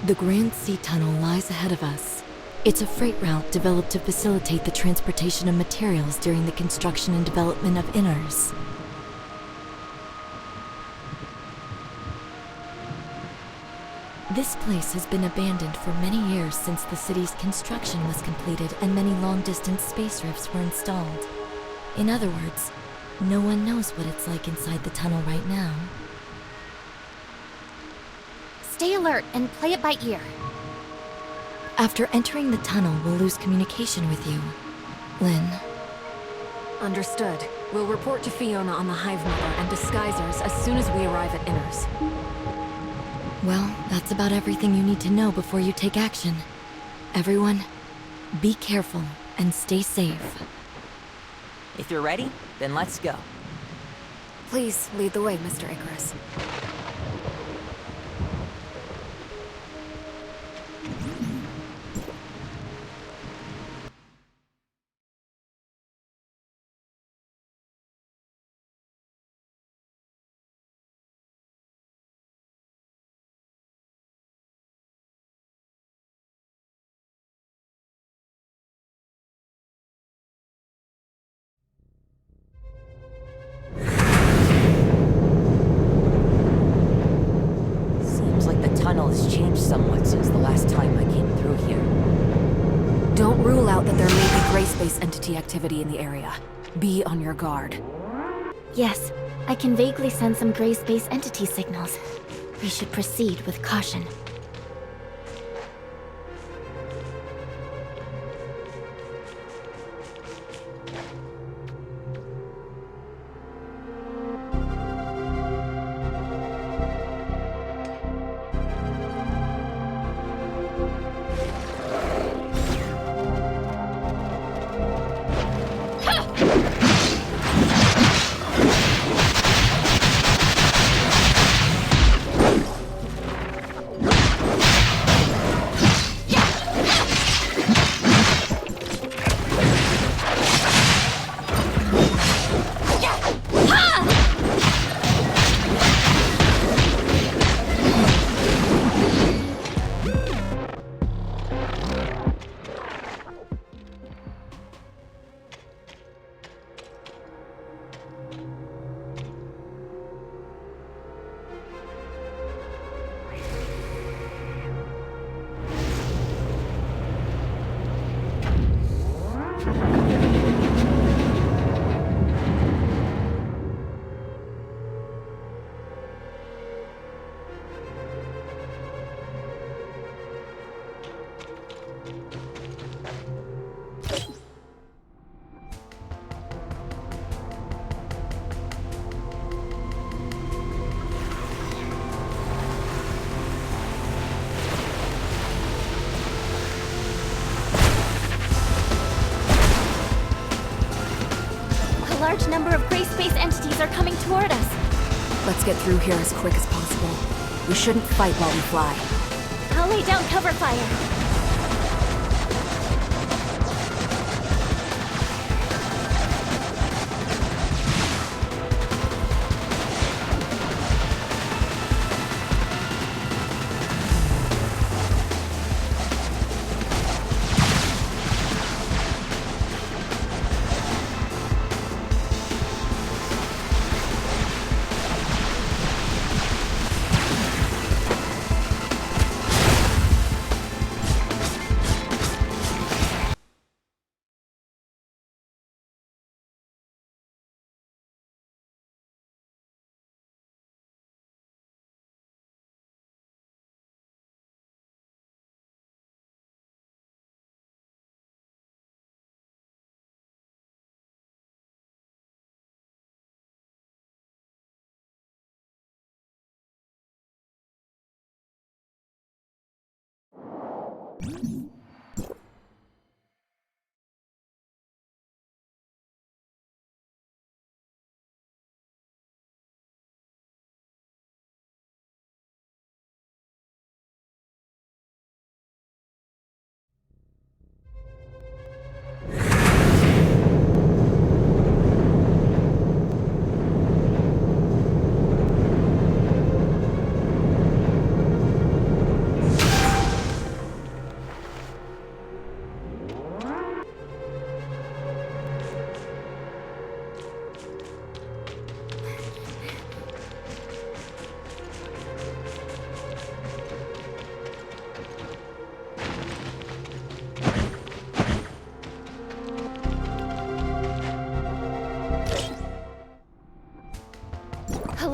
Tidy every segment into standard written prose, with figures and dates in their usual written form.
The Grand Sea Tunnel lies ahead of us. It's a freight route developed to facilitate the transportation of materials during the construction and development of inners. This place has been abandoned for many years since the city's construction was completed and many long-distance space rifts were installed. In other words, no one knows what it's like inside the tunnel right now. Stay alert and play it by ear. After entering the tunnel, we'll lose communication with you. Lynn. Understood. We'll report to Fiona on the Hive Mother and disguisers as soon as we arrive at Inners. Well, that's about everything you need to know before you take action. Everyone, be careful and stay safe. If you're ready, then let's go. Please lead the way, Mr. Icarus. The tunnel has changed somewhat since the last time I came through here. Don't rule out that there may be gray space entity activity in the area. Be on your guard. Yes, I can vaguely sense some gray space entity signals. We should proceed with caution. A large number of gray space entities are coming toward us. Let's get through here as quick as possible. We shouldn't fight while we fly. I'll lay down cover fire.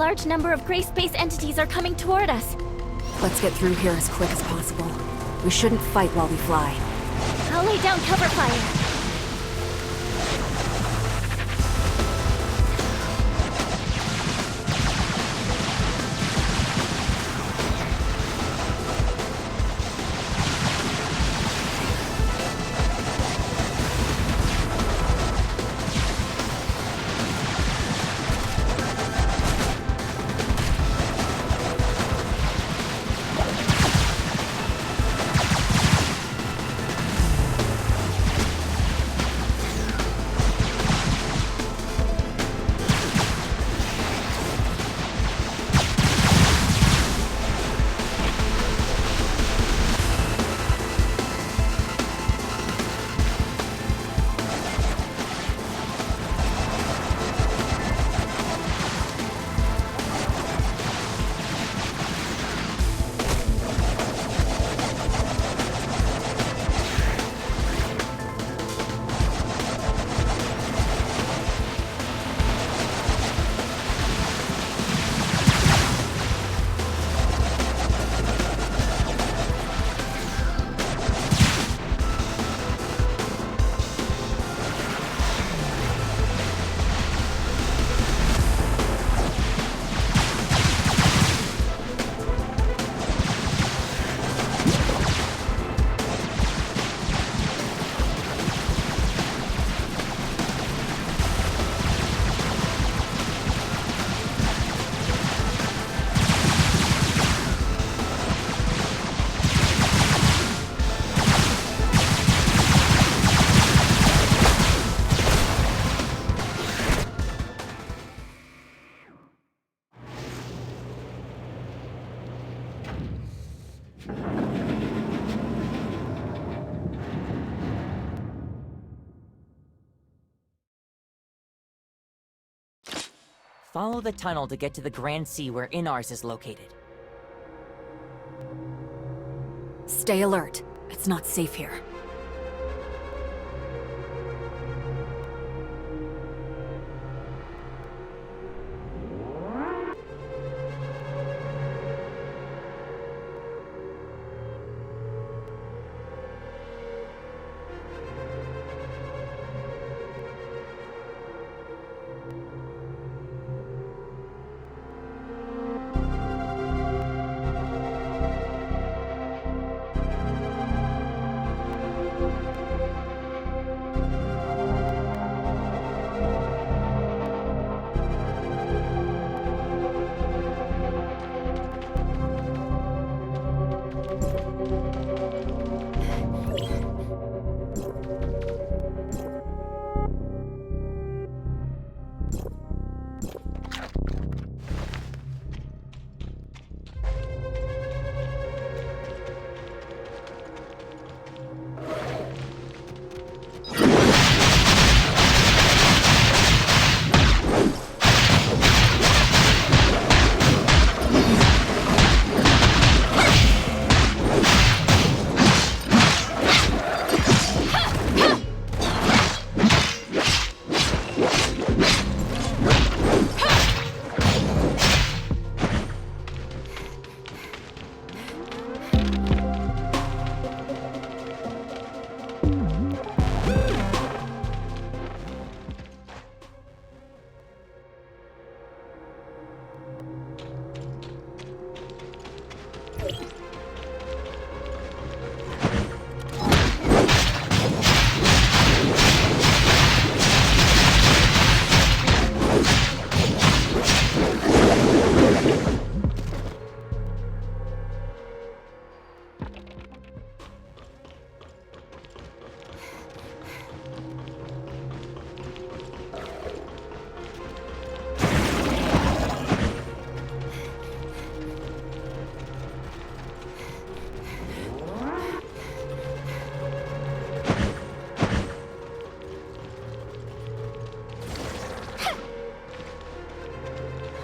large number of gray space entities are coming toward us. Let's get through here as quick as possible. We shouldn't fight while we fly. I'll lay down cover fire. Follow the tunnel to get to the Grand Sea where Inars is located. Stay alert. It's not safe here.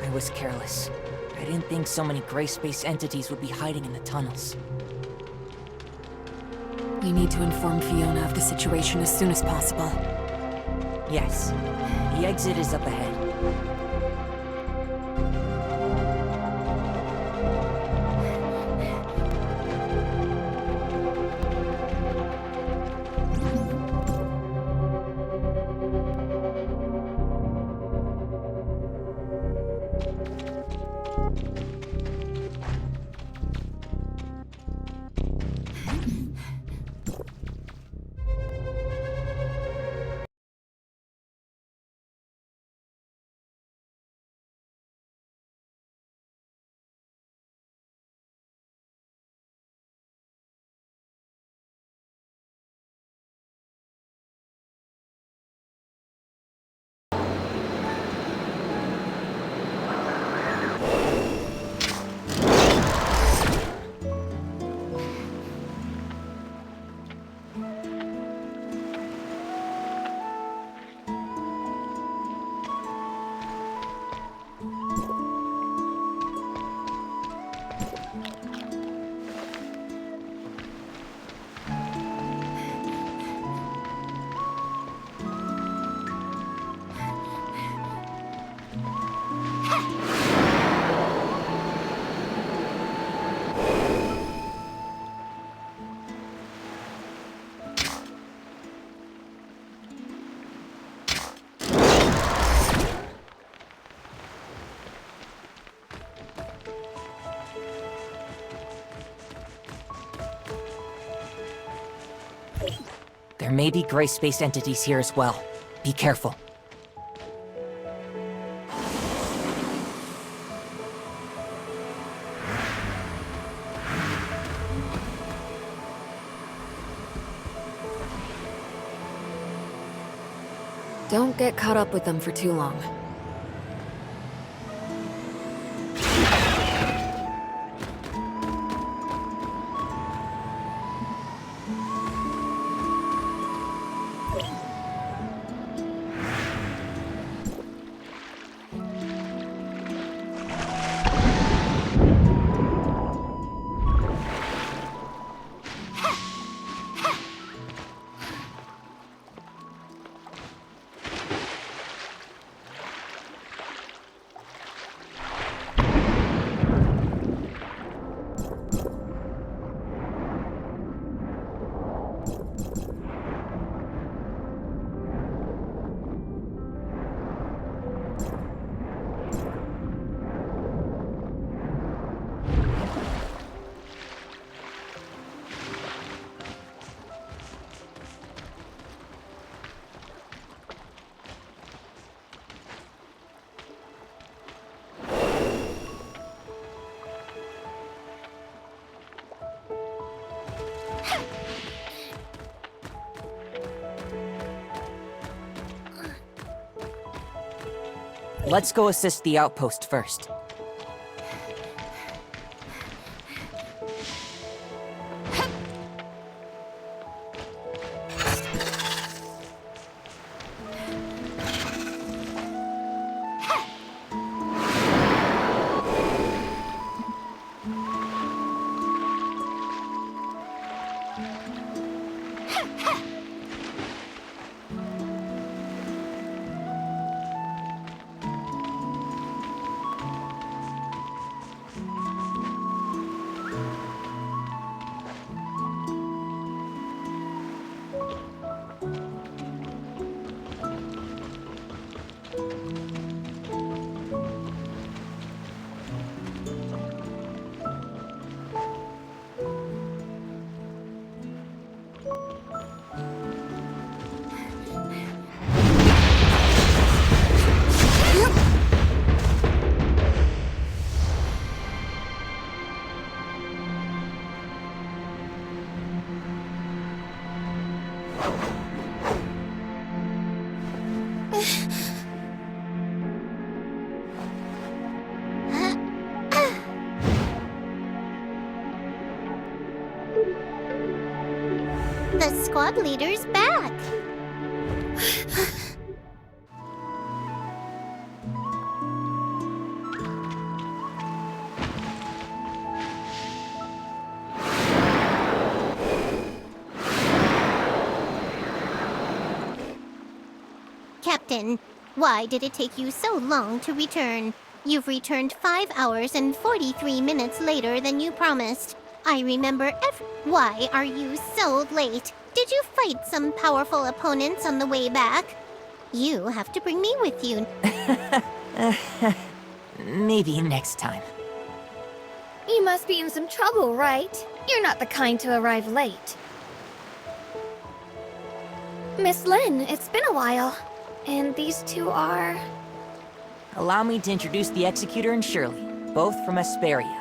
I was careless. I didn't think so many gray space entities would be hiding in the tunnels. We need to inform Fiona of the situation as soon as possible. Yes. The exit is up ahead. There may be gray space entities here as well. Be careful. Don't get caught up with them for too long. Let's go assist the outpost first. The squad leader's back. Captain, why did it take you so long to return? You've returned 5 hours and 43 minutes later than you promised. I remember Why are you so late? Did you fight some powerful opponents on the way back? You have to bring me with you. Maybe next time. You must be in some trouble, right? You're not the kind to arrive late. Miss Lin, it's been a while. And these two are... Allow me to introduce the Executor and Shirley, both from Asperia.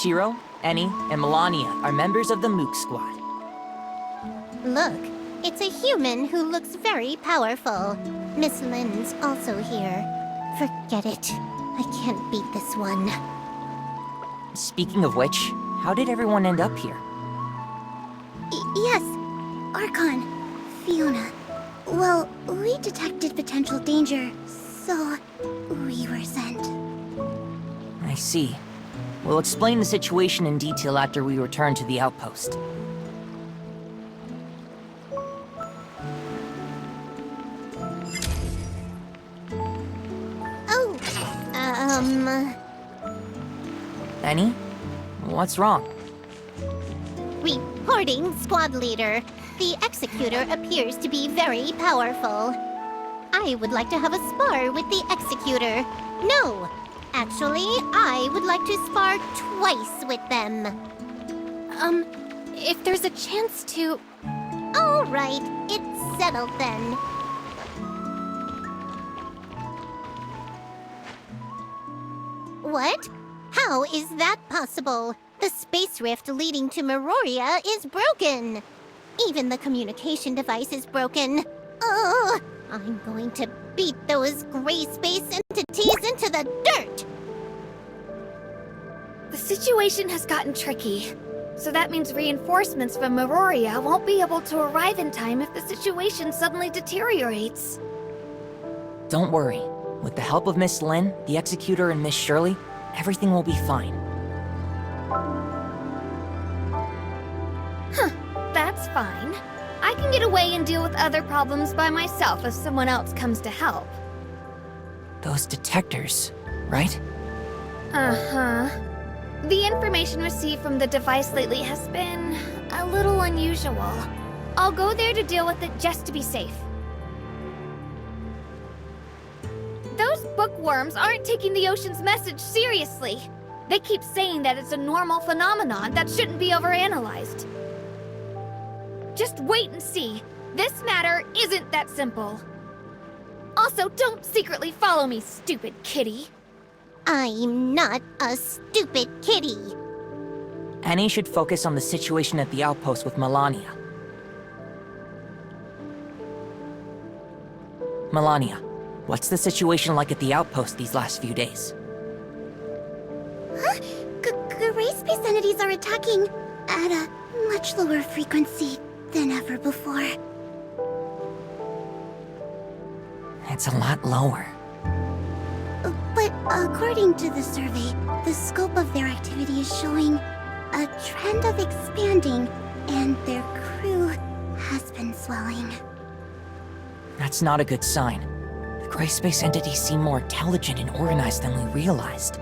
Shiro, Eni, and Melania are members of the Mook Squad. Look, it's a human who looks very powerful. Miss Lin's also here. Forget it. I can't beat this one. Speaking of which, how did everyone end up here? Yes, Archon, Fiona. Well, we detected potential danger, so we were sent. I see. We'll explain the situation in detail after we return to the outpost. Oh, Eni? What's wrong? Reporting, squad leader. The Executor appears to be very powerful. I would like to have a spar with the Executor. No, actually, I would like to spar twice with them. if there's a chance to... All right, it's settled then. What? How is that possible? The space rift leading to Meroria is broken. Even the communication device is broken. Ugh! I'm going to beat those gray space entities into the dirt! The situation has gotten tricky. So that means reinforcements from Meroria won't be able to arrive in time if the situation suddenly deteriorates. Don't worry. With the help of Miss Lin, the Executor, and Miss Shirley, everything will be fine. Huh, that's fine. I can get away and deal with other problems by myself if someone else comes to help. Those detectors, right? Uh-huh. The information received from the device lately has been a little unusual. I'll go there to deal with it just to be safe. Those bookworms aren't taking the ocean's message seriously. They keep saying that it's a normal phenomenon that shouldn't be overanalyzed. Just wait and see. This matter isn't that simple. Also, don't secretly follow me, stupid kitty. I'm not a stupid kitty. Annie should focus on the situation at the outpost with Melania. Melania, what's the situation like at the outpost these last few days? Huh? Gray space entities are attacking at a much lower frequency than ever before. It's a lot lower. But according to the survey, the scope of their activity is showing a trend of expanding, and their crew has been swelling. That's not a good sign. The gray space entities seem more intelligent and organized than we realized.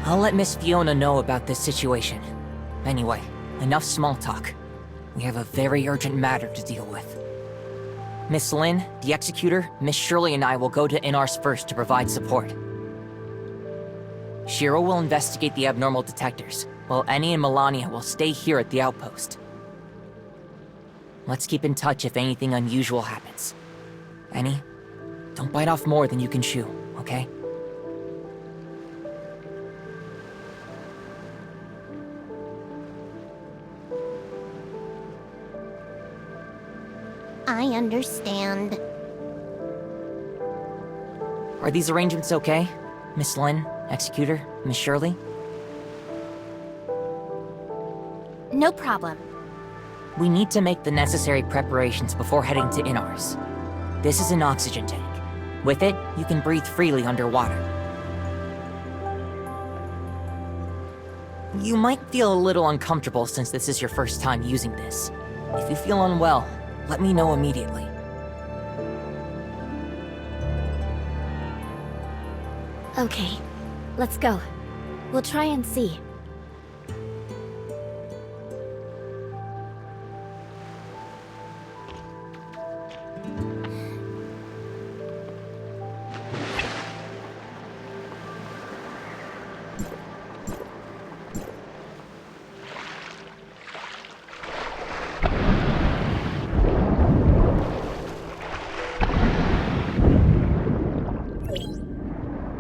I'll let Miss Fiona know about this situation. Anyway, enough small talk. We have a very urgent matter to deal with. Miss Lin, the Executor, Miss Shirley and I will go to Inars first to provide support. Shiro will investigate the abnormal detectors, while Annie and Melania will stay here at the outpost. Let's keep in touch if anything unusual happens. Annie, don't bite off more than you can chew, okay? I understand. Are these arrangements okay? Miss Lin, Executor, Miss Shirley? No problem. We need to make the necessary preparations before heading to Inars. This is an oxygen tank. With it, you can breathe freely underwater. You might feel a little uncomfortable since this is your first time using this. If you feel unwell, let me know immediately. Okay, let's go. We'll try and see.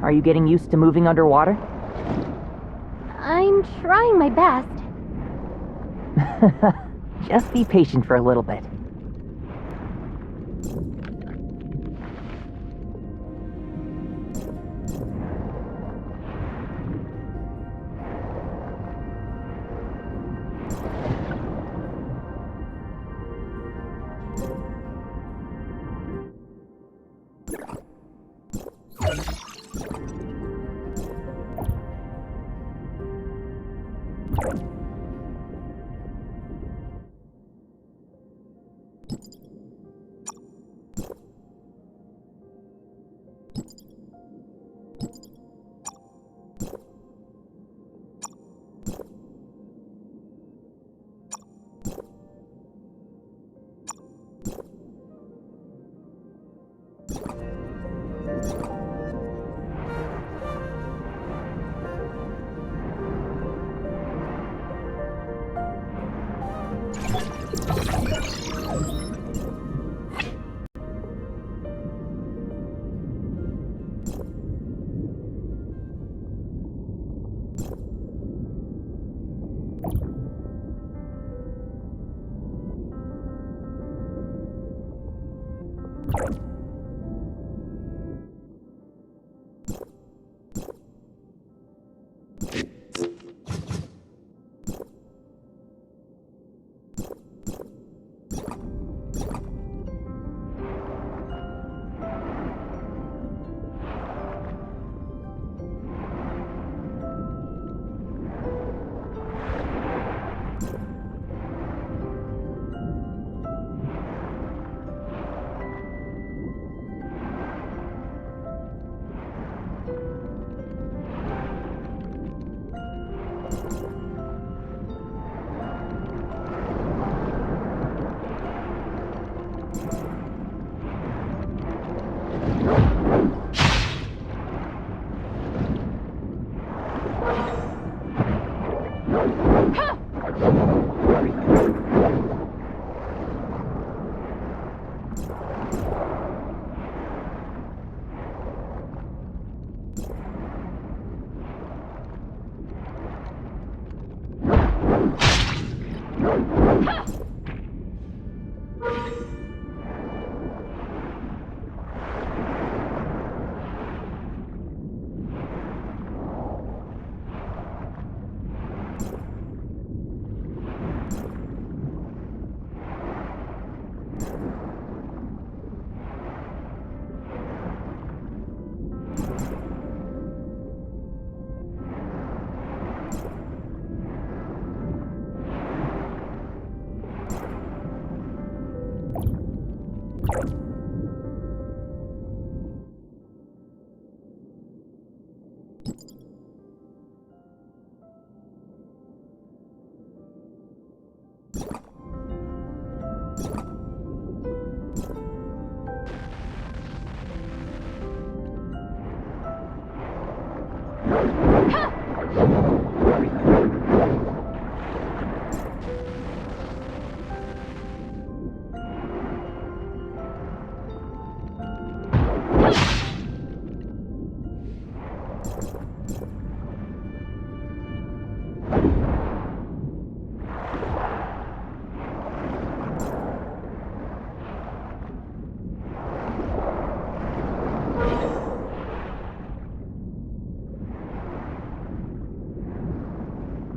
Are you getting used to moving underwater? I'm trying my best. Just be patient for a little bit.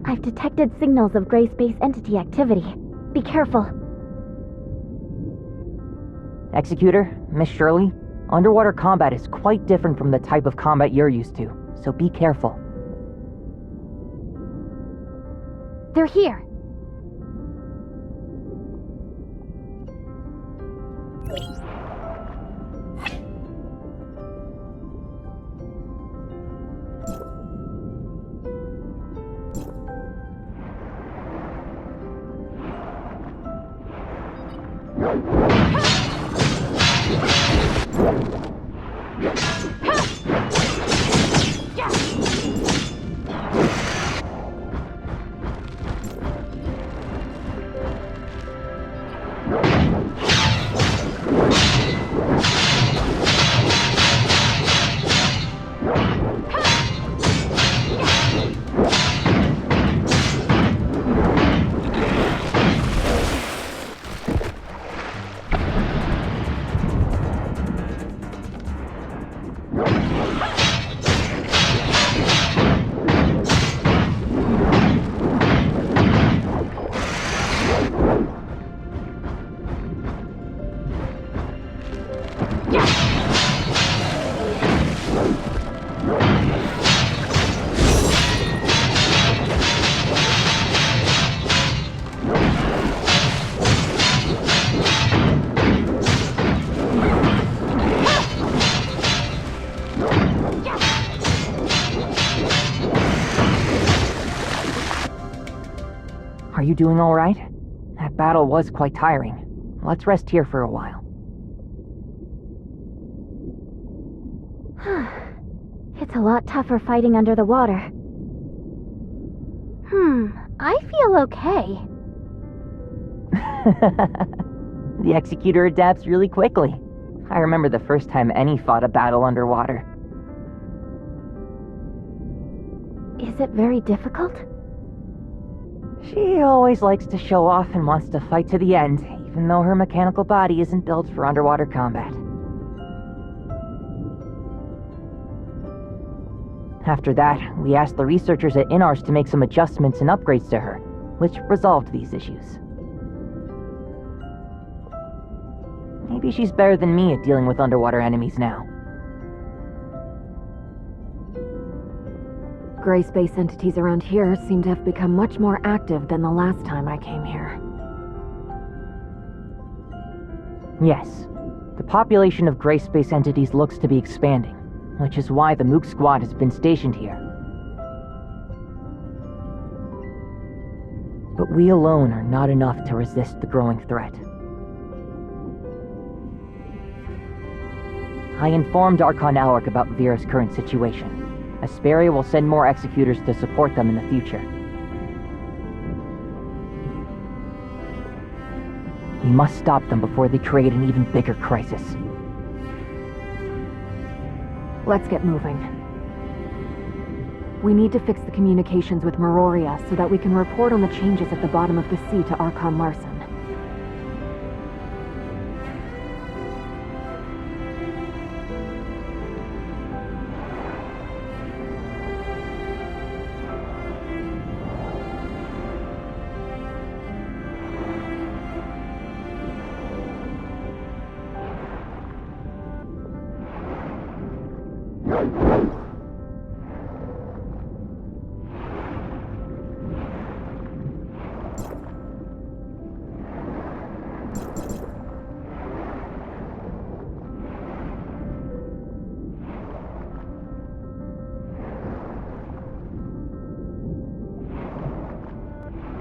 I've detected signals of gray space entity activity. Be careful. Executor, Miss Shirley, underwater combat is quite different from the type of combat you're used to, so be careful. They're here. Are you doing all right? That battle was quite tiring. Let's rest here for a while. It's a lot tougher fighting under the water. I feel okay. The Executor adapts really quickly. I remember the first time any fought a battle underwater. Is it very difficult? She always likes to show off and wants to fight to the end, even though her mechanical body isn't built for underwater combat. After that, we asked the researchers at Inars to make some adjustments and upgrades to her, which resolved these issues. Maybe she's better than me at dealing with underwater enemies now. Gray space entities around here seem to have become much more active than the last time I came here. Yes, the population of gray space entities looks to be expanding, which is why the Mook Squad has been stationed here. But we alone are not enough to resist the growing threat. I informed Archon Alric about Vera's current situation. Asperia will send more executors to support them in the future. We must stop them before they create an even bigger crisis. Let's get moving. We need to fix the communications with Meroria so that we can report on the changes at the bottom of the sea to Archon Larson.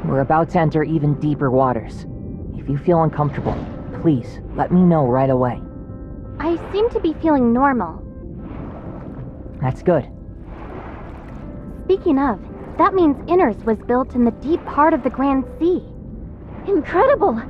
We're about to enter even deeper waters. If you feel uncomfortable, please let me know right away. I seem to be feeling normal. That's good. Speaking of, that means Inners was built in the deep heart of the Grand Sea. Incredible!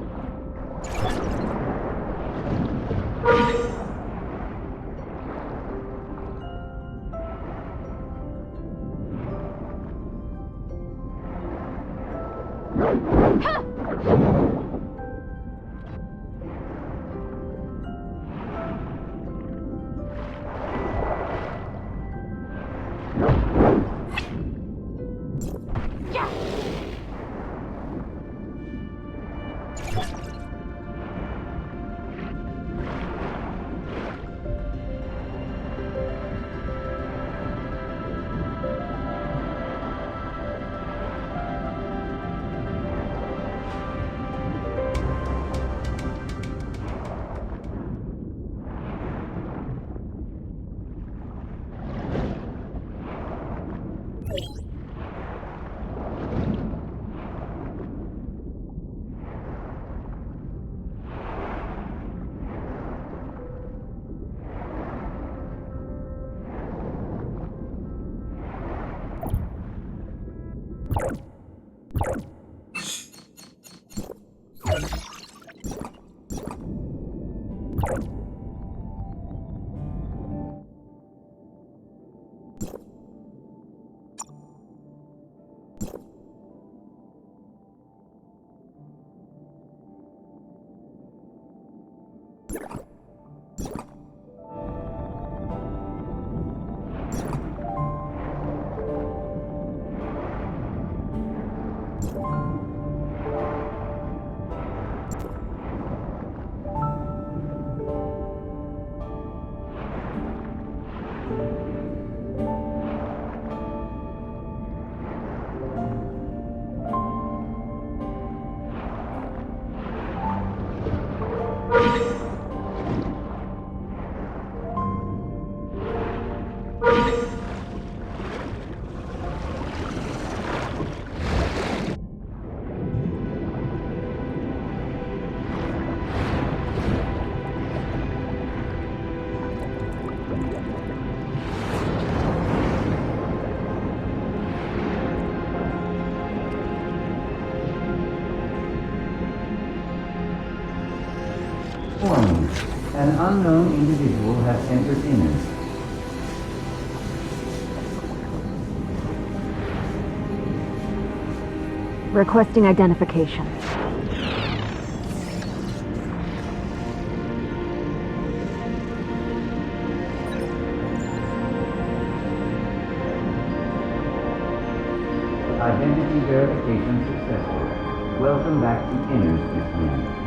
Warning. An unknown individual has entered Innis. Requesting identification. Identity verification successful. Welcome back to Inners, Miss Lin.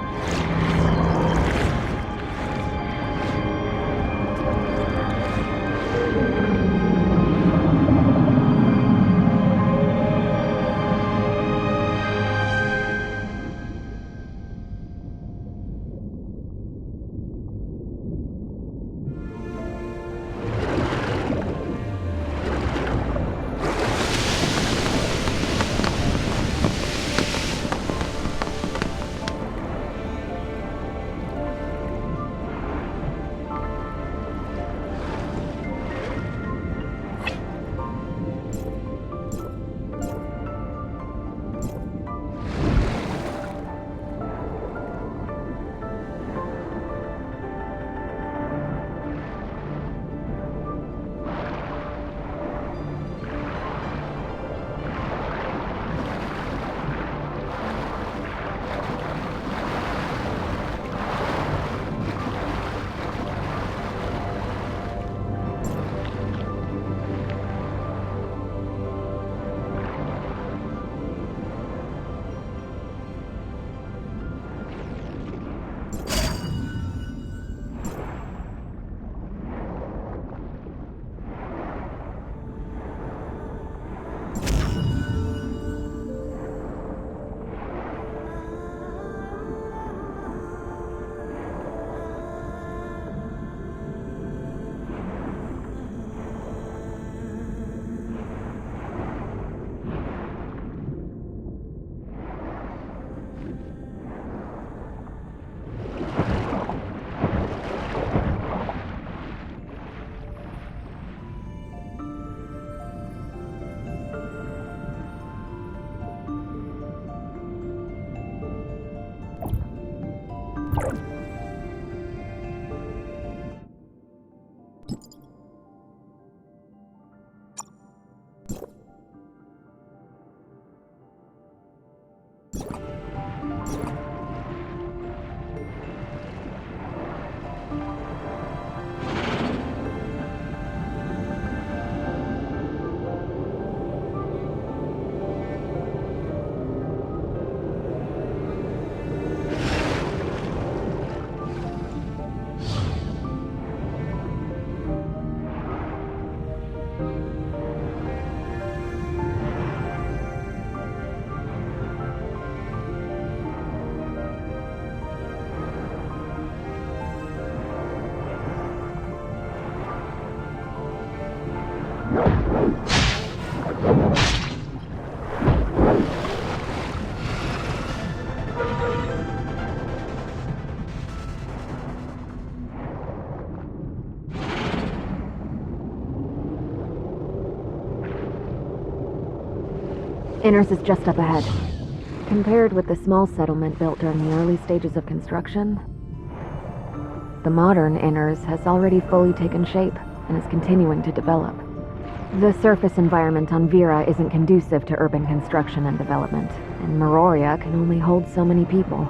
Inners is just up ahead. Compared with the small settlement built during the early stages of construction, the modern Inners has already fully taken shape and is continuing to develop. The surface environment on Vera isn't conducive to urban construction and development, and Meroria can only hold so many people.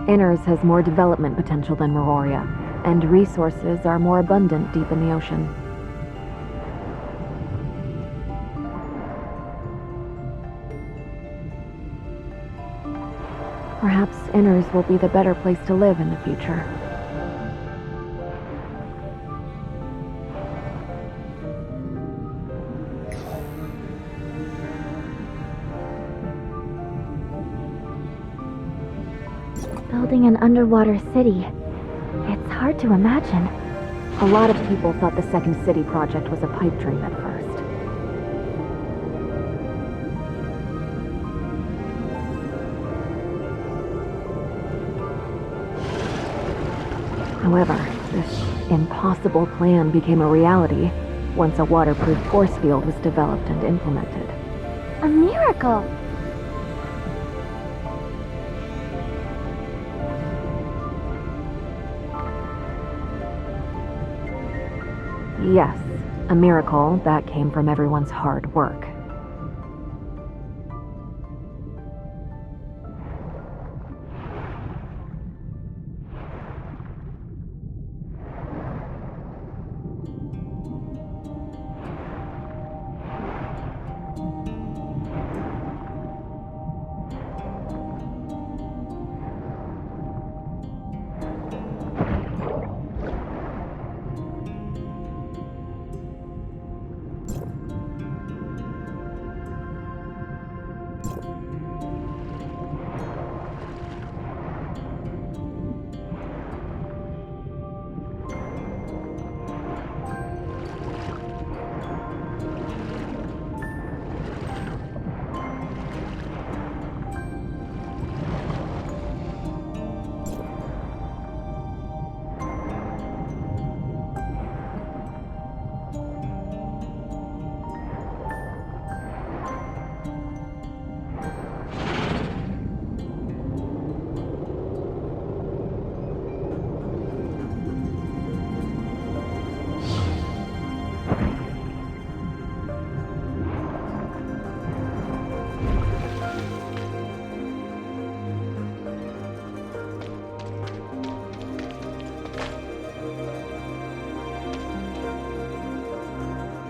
Inners has more development potential than Meroria, and resources are more abundant deep in the ocean. Perhaps Inners will be the better place to live in the future. Building an underwater city. It's hard to imagine. A lot of people thought the second city project was a pipe dream at first. However, this impossible plan became a reality once a waterproof force field was developed and implemented. A miracle! Yes, a miracle that came from everyone's hard work.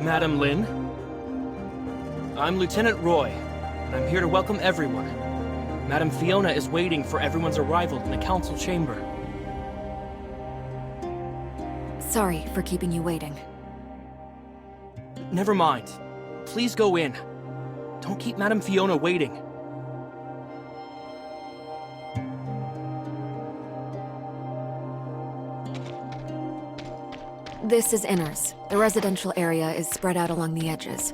Madam Lin. I'm Lieutenant Roy, and I'm here to welcome everyone. Madam Fiona is waiting for everyone's arrival in the council chamber. Sorry for keeping you waiting. Never mind. Please go in. Don't keep Madam Fiona waiting. This is Inners. The residential area is spread out along the edges.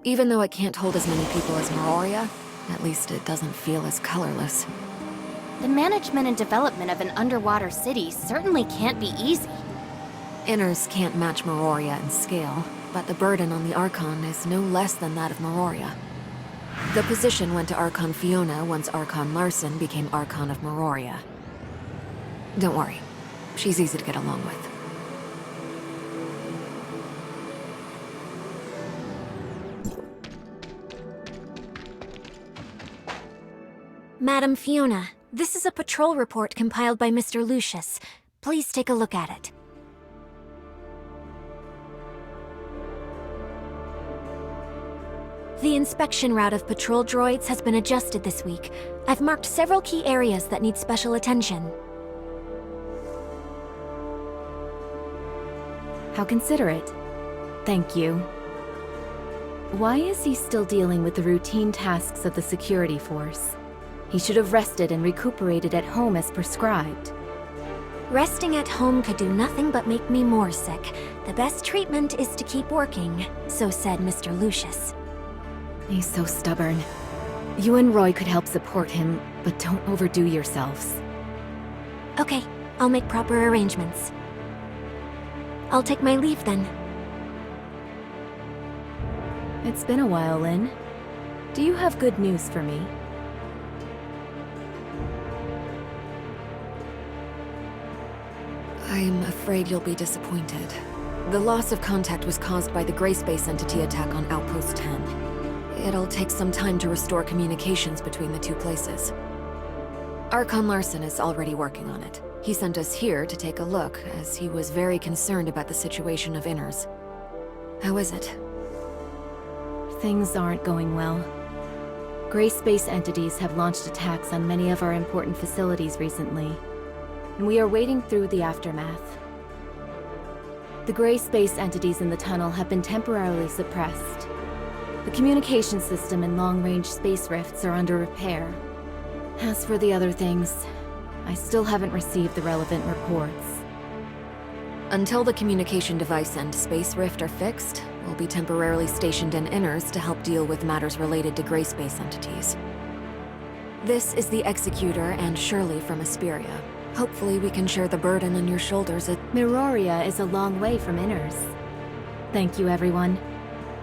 Even though it can't hold as many people as Meroria, at least it doesn't feel as colorless. The management and development of an underwater city certainly can't be easy. Inners can't match Meroria in scale, but the burden on the Archon is no less than that of Meroria. The position went to Archon Fiona once Archon Larson became Archon of Meroria. Don't worry, she's easy to get along with. Madam Fiona, this is a patrol report compiled by Mr. Lucius. Please take a look at it. The inspection route of patrol droids has been adjusted this week. I've marked several key areas that need special attention. How considerate. Thank you. Why is he still dealing with the routine tasks of the security force? He should have rested and recuperated at home as prescribed. Resting at home could do nothing but make me more sick. The best treatment is to keep working, so said Mr. Lucius. He's so stubborn. You and Roy could help support him, but don't overdo yourselves. Okay, I'll make proper arrangements. I'll take my leave then. It's been a while, Lin. Do you have good news for me? I'm afraid you'll be disappointed. The loss of contact was caused by the Gray Space Entity attack on Outpost 10. It'll take some time to restore communications between the two places. Archon Larson is already working on it. He sent us here to take a look, as he was very concerned about the situation of Inners. How is it? Things aren't going well. Gray Space entities have launched attacks on many of our important facilities recently, and we are wading through the aftermath. The Gray Space entities in the tunnel have been temporarily suppressed. The communication system and long-range space rifts are under repair. As for the other things, I still haven't received the relevant reports. Until the communication device and space rift are fixed, we'll be temporarily stationed in Inners to help deal with matters related to Gray Space entities. This is the Executor and Shirley from Asperia. Hopefully we can share the burden on your shoulders at— Meroria is a long way from Inners. Thank you, everyone.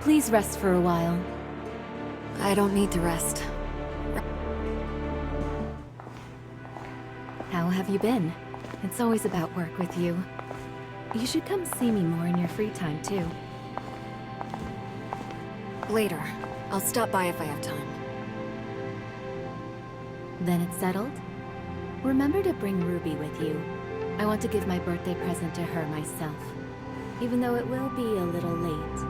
Please rest for a while. I don't need to rest. How have you been? It's always about work with you. You should come see me more in your free time, too. Later. I'll stop by if I have time. Then it's settled? Remember to bring Ruby with you. I want to give my birthday present to her myself, even though it will be a little late.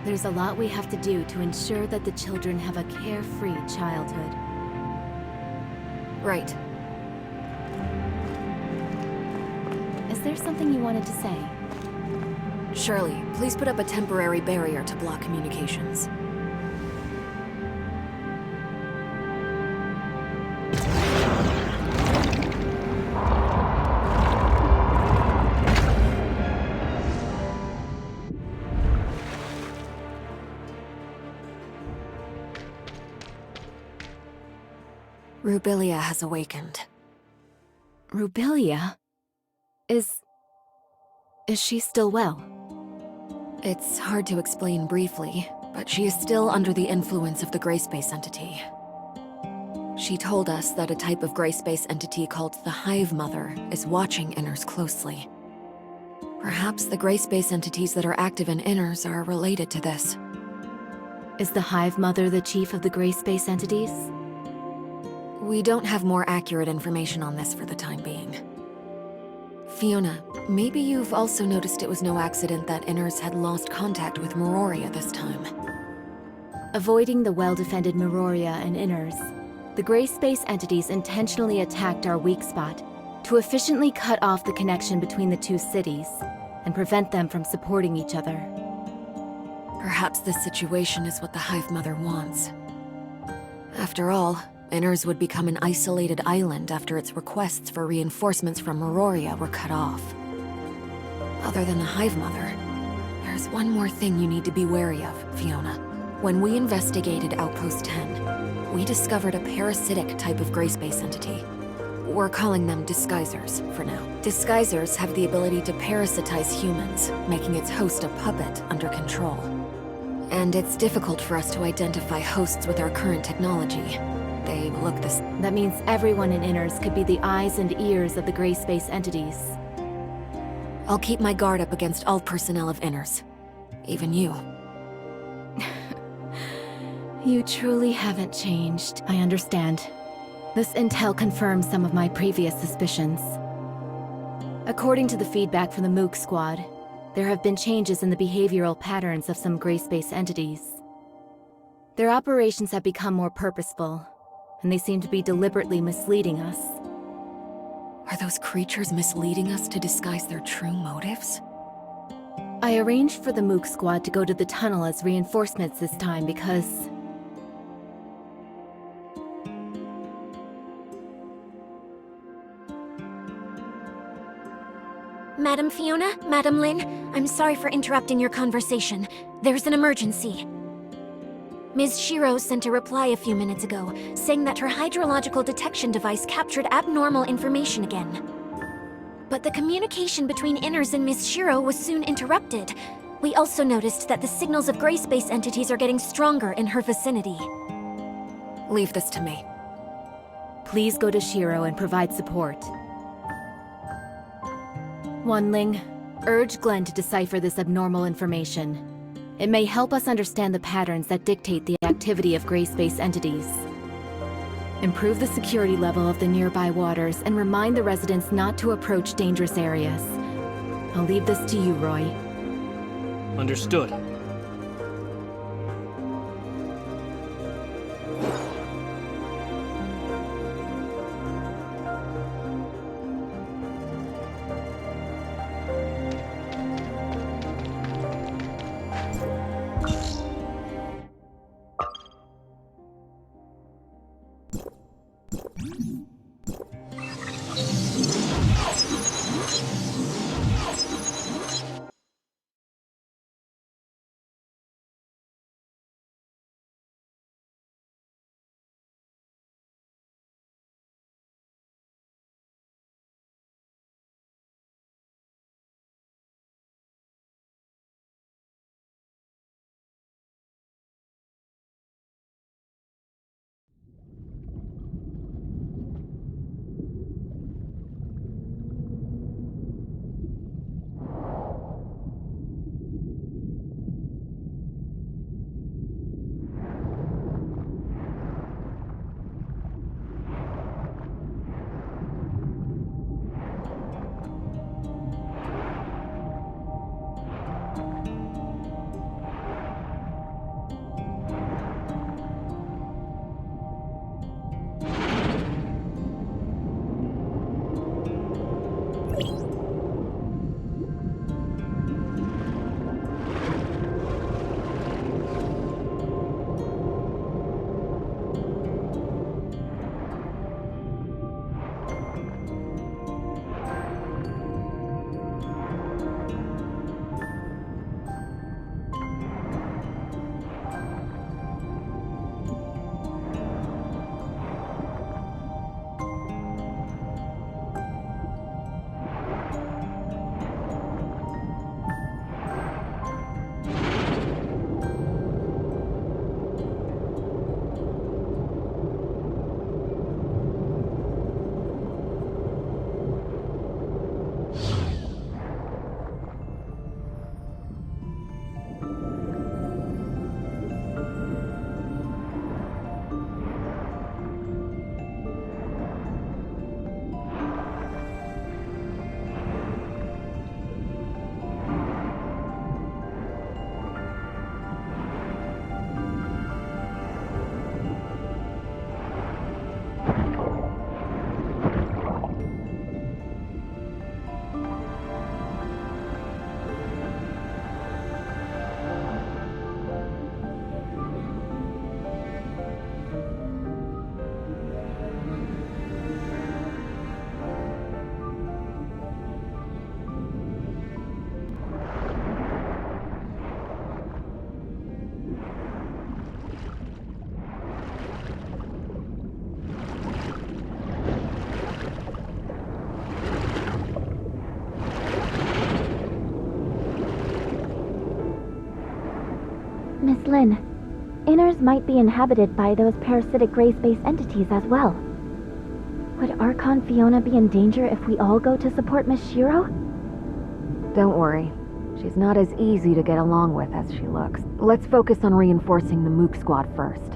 There's a lot we have to do to ensure that the children have a carefree childhood. Right. Is there something you wanted to say? Shirley, please put up a temporary barrier to block communications. Rubilia has awakened. Rubilia? Is she still well? It's hard to explain briefly, but she is still under the influence of the gray space entity. She told us that a type of gray space entity called the Hive Mother is watching Inners closely. Perhaps the gray space entities that are active in Inners are related to this. Is the Hive Mother the chief of the gray space entities? We don't have more accurate information on this for the time being. Fiona, maybe you've also noticed it was no accident that Inners had lost contact with Meroria this time. Avoiding the well-defended Meroria and Inners, the gray space entities intentionally attacked our weak spot to efficiently cut off the connection between the two cities and prevent them from supporting each other. Perhaps this situation is what the Hive Mother wants. After all, Inners would become an isolated island after its requests for reinforcements from Meroria were cut off. Other than the Hive Mother, there's one more thing you need to be wary of, Fiona. When we investigated Outpost 10, we discovered a parasitic type of gray space entity. We're calling them disguisers for now. Disguisers have the ability to parasitize humans, making its host a puppet under control. And it's difficult for us to identify hosts with our current technology. They look this. That means everyone in Inners could be the eyes and ears of the gray space entities. I'll keep my guard up against all personnel of Inners. Even you. You truly haven't changed. I understand. This intel confirms some of my previous suspicions. According to the feedback from the Mook Squad, there have been changes in the behavioral patterns of some gray space entities. Their operations have become more purposeful, and they seem to be deliberately misleading us. Are those creatures misleading us to disguise their true motives? I arranged for the Mook Squad to go to the tunnel as reinforcements this time because... Madam Fiona, Madam Lin, I'm sorry for interrupting your conversation. There's an emergency. Ms. Shiro sent a reply a few minutes ago, saying that her hydrological detection device captured abnormal information again. But the communication between Inners and Ms. Shiro was soon interrupted. We also noticed that the signals of gray space entities are getting stronger in her vicinity. Leave this to me. Please go to Shiro and provide support. Wanling, urge Glenn to decipher this abnormal information. It may help us understand the patterns that dictate the activity of gray space entities. Improve the security level of the nearby waters and remind the residents not to approach dangerous areas. I'll leave this to you, Roy. Understood. Lin, Inners might be inhabited by those parasitic gray space entities as well. Would Archon Fiona be in danger if we all go to support Miss Shiro? Don't worry. She's not as easy to get along with as she looks. Let's focus on reinforcing the Mook squad first.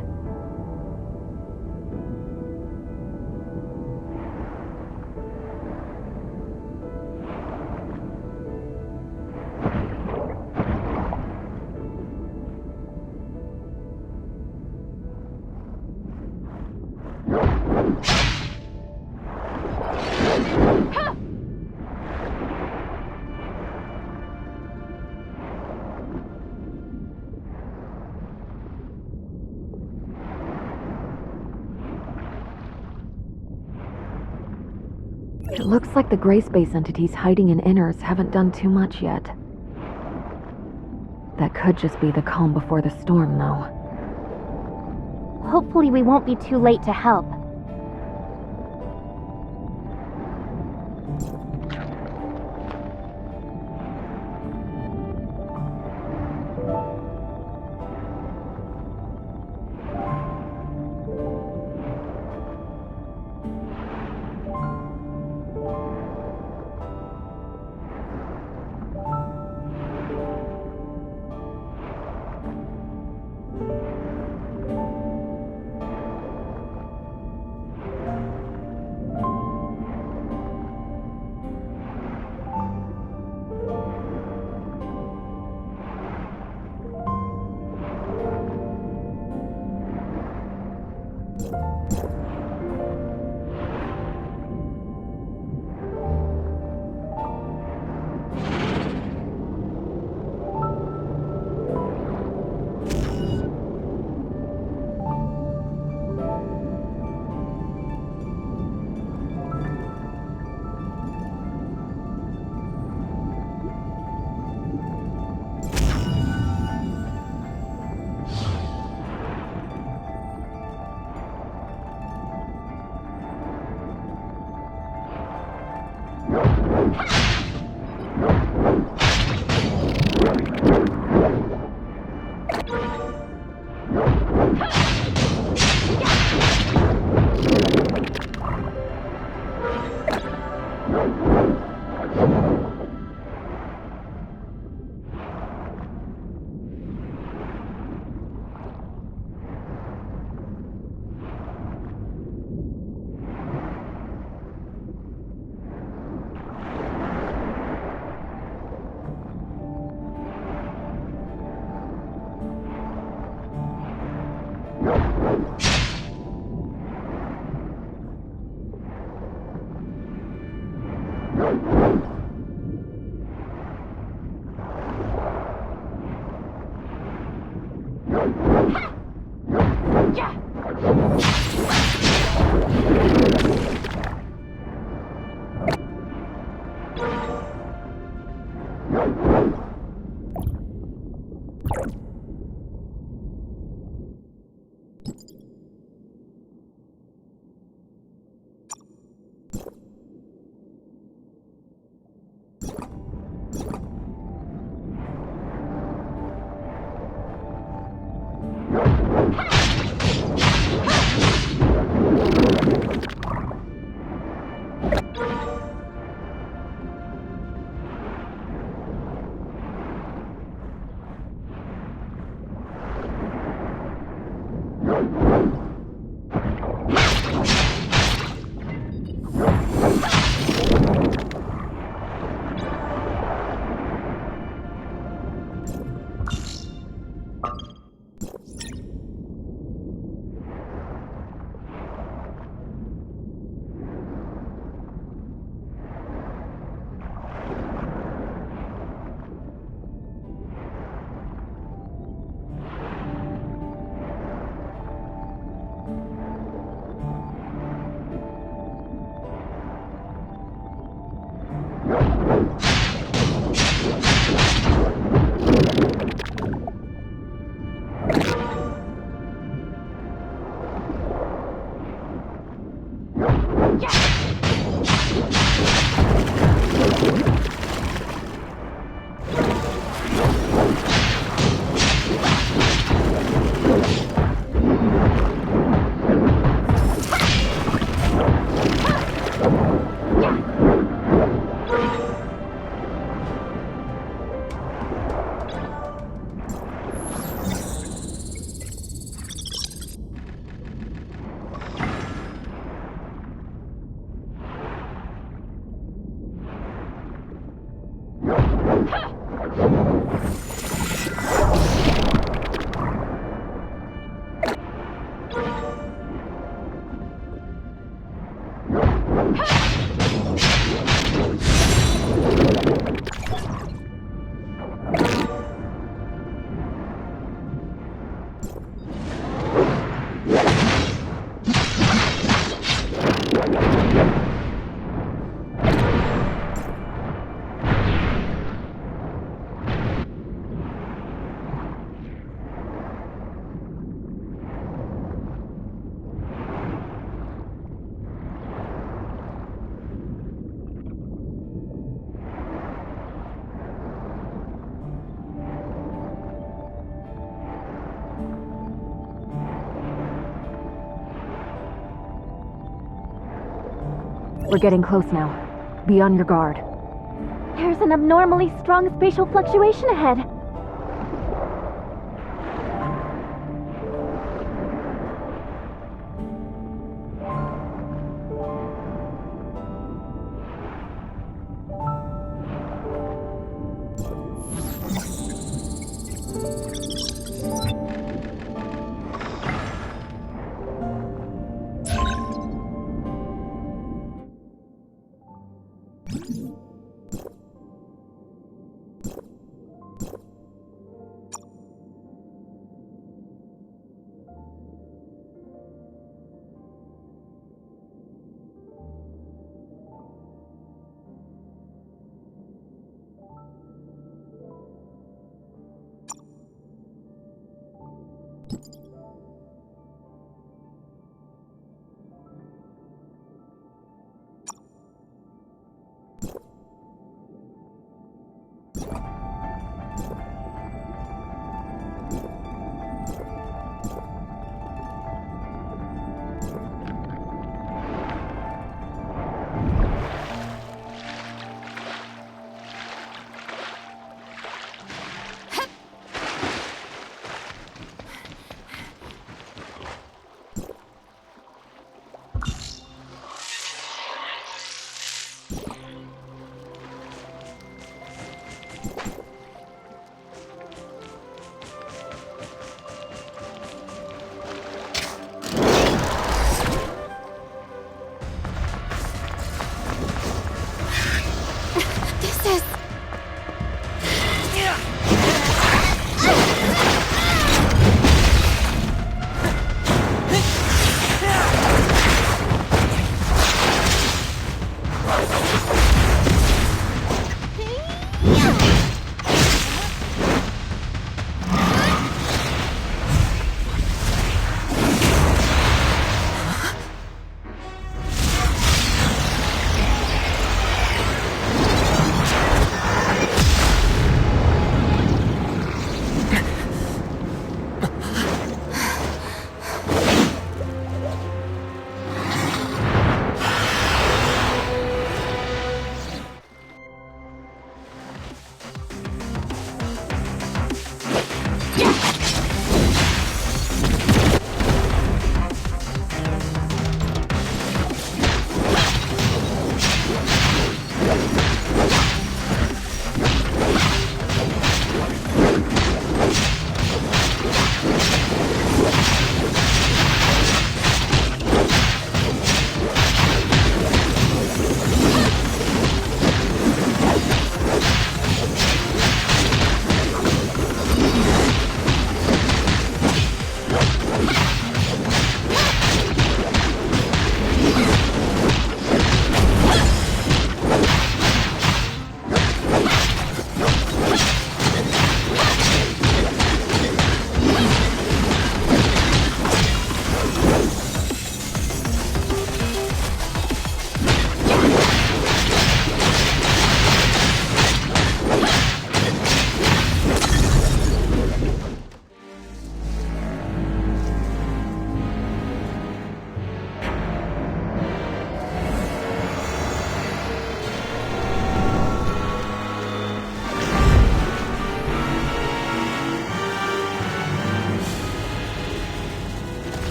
It looks like the gray space entities hiding in Inners haven't done too much yet. That could just be the calm before the storm, though. Hopefully we won't be too late to help. We're getting close now. Be on your guard. There's an abnormally strong spatial fluctuation ahead.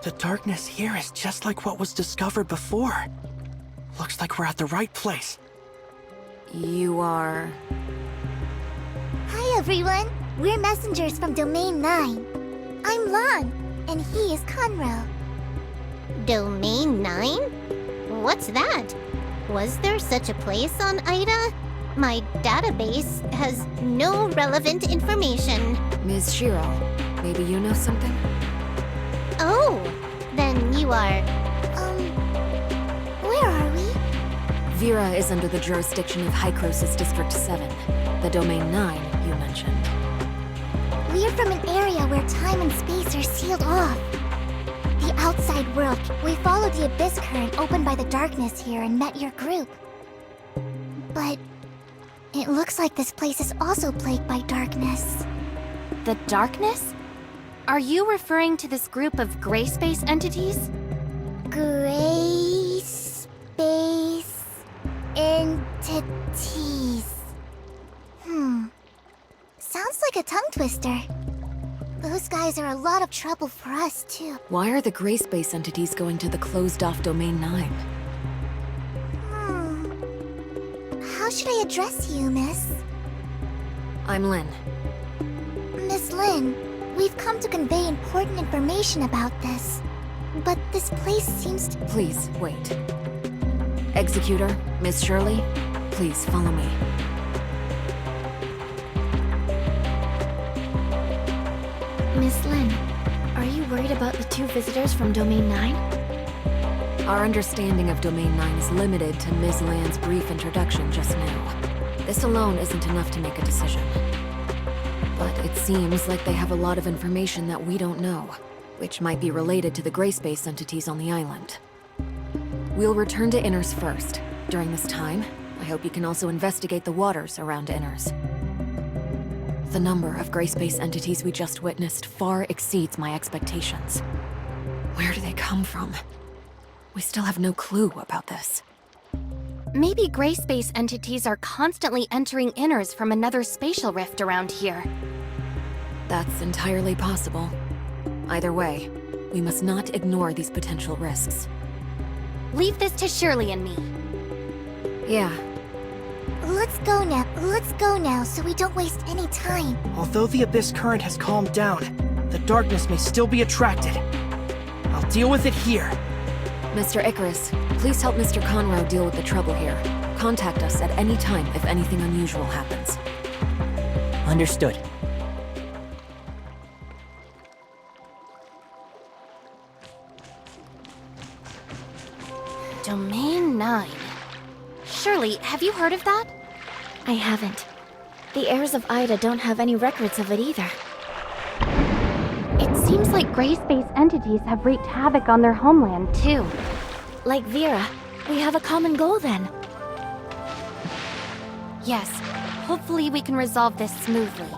The darkness here is just like what was discovered before. Looks like we're at the right place. You are... Hi, everyone. We're messengers from Domain 9. I'm Lan, and he is Conroe. Domain 9? What's that? Was there such a place on Ida? My database has no relevant information. Ms. Shiro, maybe you know something? Oh, then you are... Where are we? Vera is under the jurisdiction of Hycrosis District 7, the Domain 9 you mentioned. We're from an area where time and space are sealed off. The outside world. We followed the abyss current opened by the darkness here and met your group. But it looks like this place is also plagued by darkness. The darkness? Are you referring to this group of gray space entities? Gray space entities. Sounds like a tongue twister. Those guys are a lot of trouble for us, too. Why are the gray space entities going to the closed-off Domain 9? How should I address you, miss? I'm Lin. Miss Lin, we've come to convey important information about this. But this place seems to... Please, wait. Executor, Miss Shirley, please follow me. Miss Lin, are you worried about the two visitors from Domain 9? Our understanding of Domain 9 is limited to Ms. Land's brief introduction just now. This alone isn't enough to make a decision. But it seems like they have a lot of information that we don't know, which might be related to the gray space entities on the island. We'll return to Inners first. During this time, I hope you can also investigate the waters around Inners. The number of gray space entities we just witnessed far exceeds my expectations. Where do they come from? We still have no clue about this. Maybe gray space entities are constantly entering Inners from another spatial rift around here. That's entirely possible. Either way, we must not ignore these potential risks. Leave this to Shirley and me. Yeah. Let's go now so we don't waste any time. Although the abyss current has calmed down, the darkness may still be attracted. I'll deal with it here. Mr. Icarus, please help Mr. Conroe deal with the trouble here. Contact us at any time if anything unusual happens. Understood. Domain 9. Shirley, have you heard of that? I haven't. The heirs of Ida don't have any records of it either. It seems like gray space entities have wreaked havoc on their homeland, too. Like Vera, we have a common goal then. Yes, hopefully we can resolve this smoothly.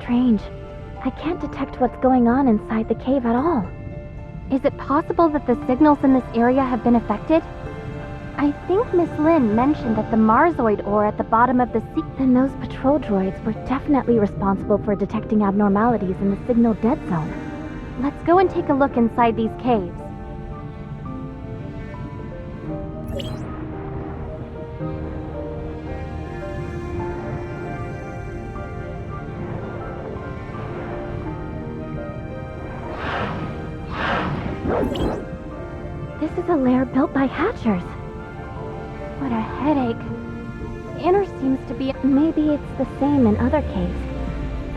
Strange. I can't detect what's going on inside the cave at all. Is it possible that the signals in this area have been affected? I think Miss Lin mentioned that the Marsoid ore at the bottom of the sea. Then those patrol droids were definitely responsible for detecting abnormalities in the signal dead zone. Let's go and take a look inside these caves. This is a lair built by hatchers. What a headache. Inner seems to be... Maybe it's the same in other caves.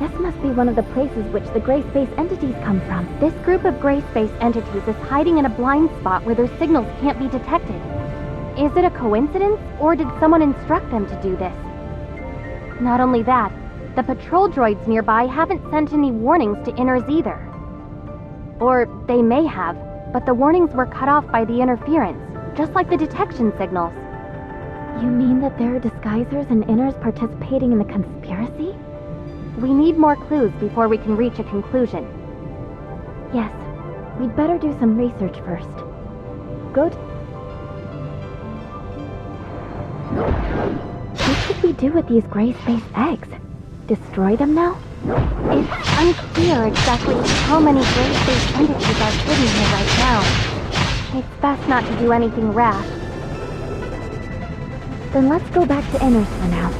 This must be one of the places which the gray space entities come from. This group of gray space entities is hiding in a blind spot where their signals can't be detected. Is it a coincidence, or did someone instruct them to do this? Not only that, the patrol droids nearby haven't sent any warnings to Inners either. Or they may have, but the warnings were cut off by the interference, just like the detection signals. You mean that there are disguisers and Inners participating in the conspiracy? We need more clues before we can reach a conclusion. Yes, we'd better do some research first. Good. What should we do with these gray space eggs? Destroy them now? It's unclear exactly how many gray space entities are hidden here right now. It's best not to do anything rash. Then let's go back to Inners for now.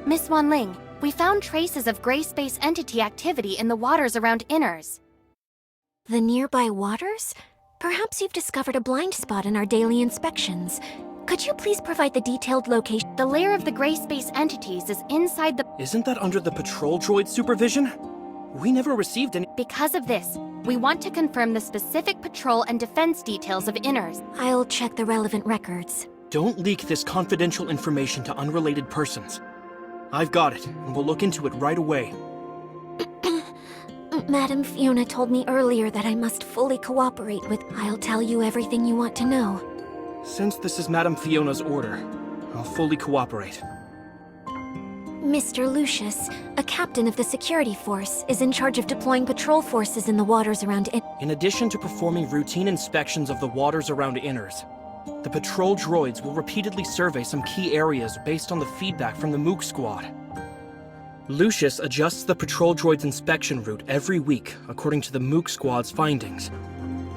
Miss Wanling, we found traces of gray space entity activity in the waters around Inners. The nearby waters? Perhaps you've discovered a blind spot in our daily inspections. Could you please provide the detailed location? The lair of the gray space entities is inside the... Isn't that under the patrol droid supervision? We never received any... Because of this, we want to confirm the specific patrol and defense details of Inners. I'll check the relevant records. Don't leak this confidential information to unrelated persons. I've got it, and we'll look into it right away. Madam Fiona told me earlier that I must fully cooperate with... I'll tell you everything you want to know. Since this is Madam Fiona's order, I'll fully cooperate. Mr. Lucius, a captain of the security force, is in charge of deploying patrol forces in the waters around it. In addition to performing routine inspections of the waters around Inners, the patrol droids will repeatedly survey some key areas based on the feedback from the Mook Squad. Lucius adjusts the patrol droid's inspection route every week according to the Mook Squad's findings.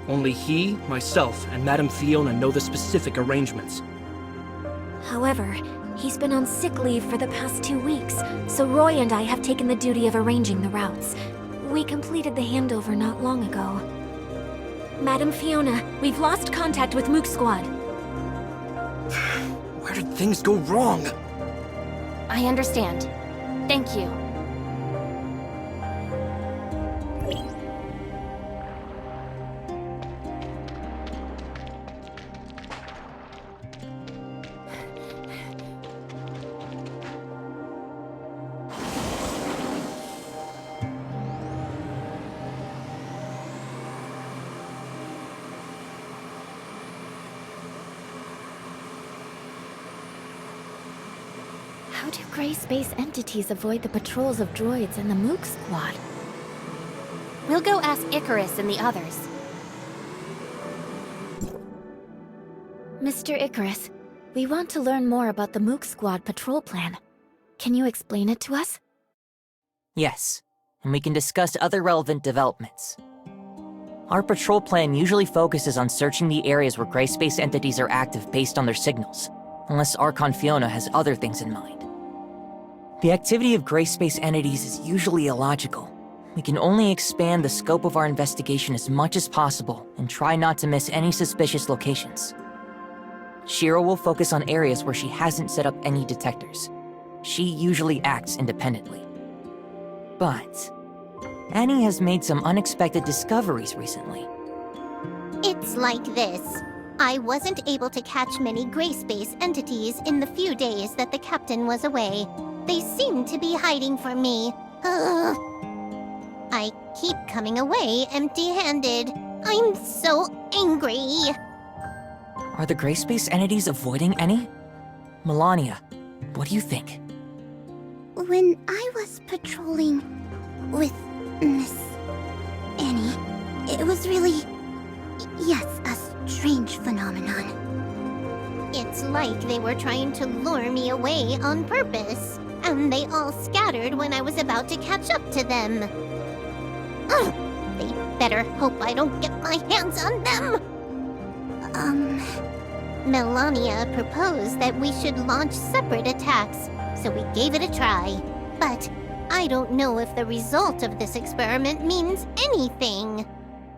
Only he, myself, and Madame Fiona know the specific arrangements. However, he's been on sick leave for the past 2 weeks, so Roy and I have taken the duty of arranging the routes. We completed the handover not long ago. Madam Fiona, we've lost contact with Mook Squad. Where did things go wrong? I understand. Thank you. How do gray space entities avoid the patrols of droids and the Mook Squad? We'll go ask Icarus and the others. Mr. Icarus, we want to learn more about the Mook Squad patrol plan. Can you explain it to us? Yes, and we can discuss other relevant developments. Our patrol plan usually focuses on searching the areas where gray space entities are active based on their signals, unless Archon Fiona has other things in mind. The activity of gray space entities is usually illogical. We can only expand the scope of our investigation as much as possible and try not to miss any suspicious locations. Shiro will focus on areas where she hasn't set up any detectors. She usually acts independently. But Annie has made some unexpected discoveries recently. It's like this. I wasn't able to catch many gray space entities in the few days that the captain was away. They seem to be hiding from me. Ugh. I keep coming away empty-handed. I'm so angry. Are the gray space entities avoiding any? Melania, what do you think? When I was patrolling with Miss Annie, it was really, yes, a strange phenomenon. It's like they were trying to lure me away on purpose, and they all scattered when I was about to catch up to them. Ugh, they better hope I don't get my hands on them! Melania proposed that we should launch separate attacks, so we gave it a try. But I don't know if the result of this experiment means anything.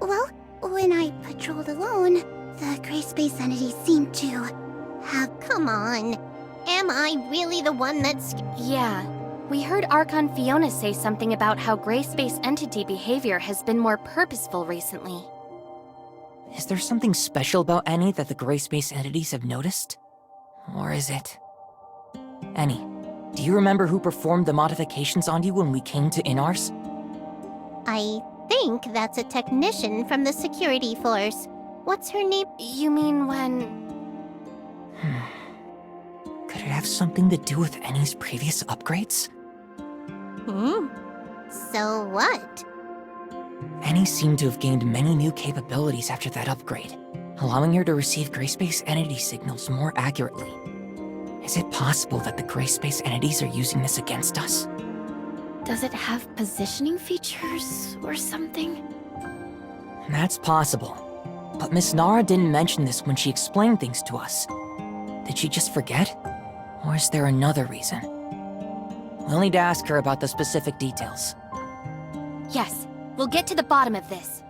Well, when I patrolled alone, the gray space entities seemed to have... Come on. Am I really the one that's... Yeah. We heard Archon Fiona say something about how gray space entity behavior has been more purposeful recently. Is there something special about Annie that the gray space entities have noticed? Or is it... Annie, do you remember who performed the modifications on you when we came to Inars? I think that's a technician from the security force. What's her name? You mean when... Could it have something to do with Annie's previous upgrades? So what? Annie seemed to have gained many new capabilities after that upgrade, allowing her to receive gray space entity signals more accurately. Is it possible that the gray space entities are using this against us? Does it have positioning features or something? That's possible. But Miss Nara didn't mention this when she explained things to us. Did she just forget? Or is there another reason? We'll need to ask her about the specific details. Yes, we'll get to the bottom of this.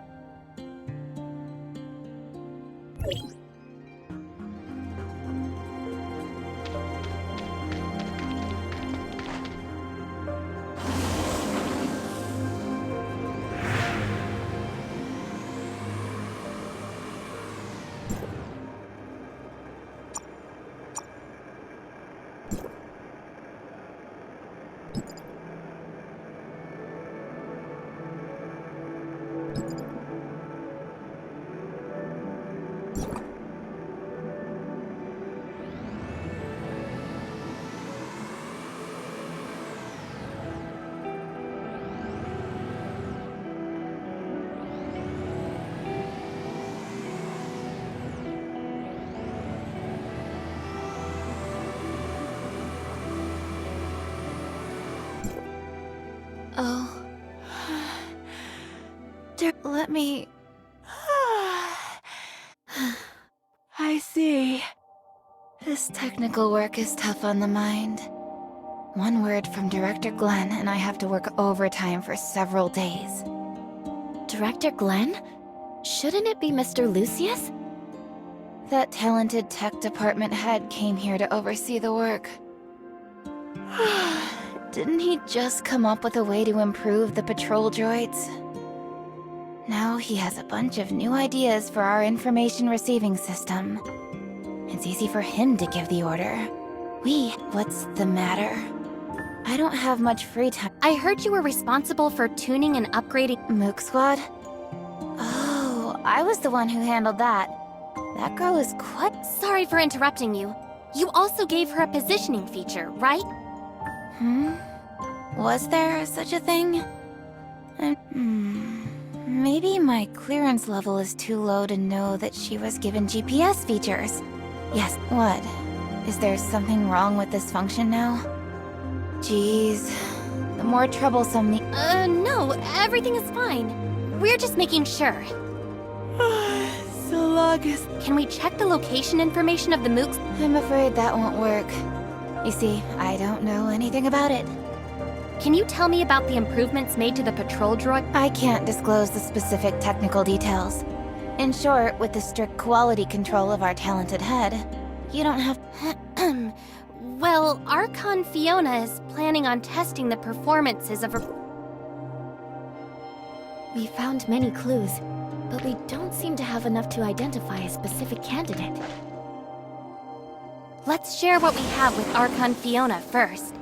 Oh. Let me... I see. This technical work is tough on the mind. One word from Director Glenn and I have to work overtime for several days. Director Glenn? Shouldn't it be Mr. Lucius? That talented tech department head came here to oversee the work. Didn't he just come up with a way to improve the patrol droids? Now he has a bunch of new ideas for our information receiving system. It's easy for him to give the order. What's the matter? I don't have much free time. I heard you were responsible for tuning and upgrading Mook Squad? Oh, I was the one who handled that. That girl is quite... Sorry for interrupting you. You also gave her a positioning feature, right? Was there such a thing? Maybe my clearance level is too low to know that she was given GPS features. Yes, what? Is there something wrong with this function now? Jeez, the more troublesome the... No, everything is fine. We're just making sure. Salagas. Can we check the location information of the mooks? I'm afraid that won't work. You see, I don't know anything about it. Can you tell me about the improvements made to the patrol droid? I can't disclose the specific technical details. In short, with the strict quality control of our talented head, you don't have... Well, Archon Fiona is planning on testing the performances of her... We found many clues, but we don't seem to have enough to identify a specific candidate. Let's share what we have with Archon Fiona first.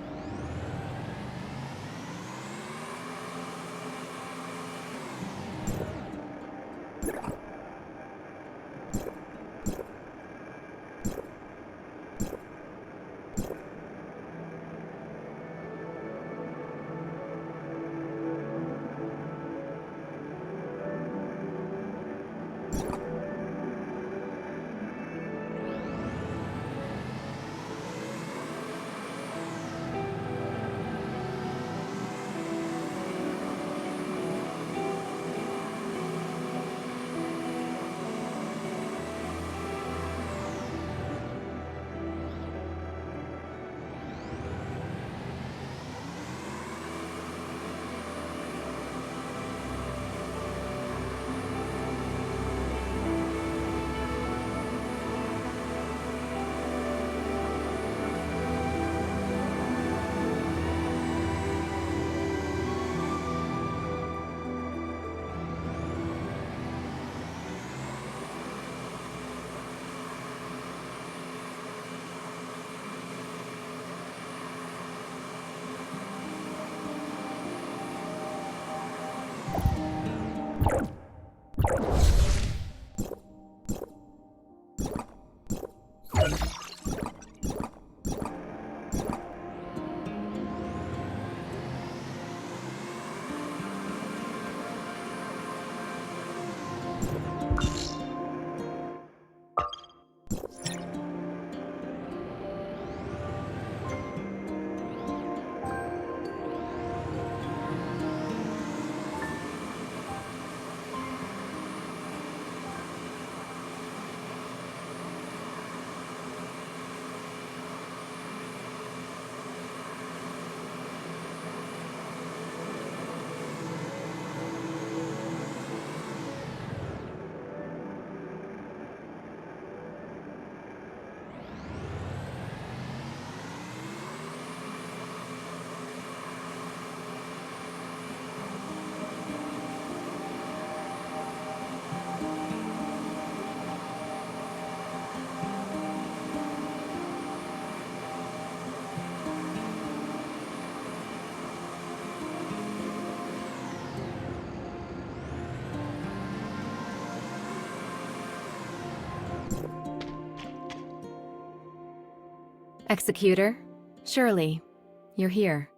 Executor, Shirley, you're here.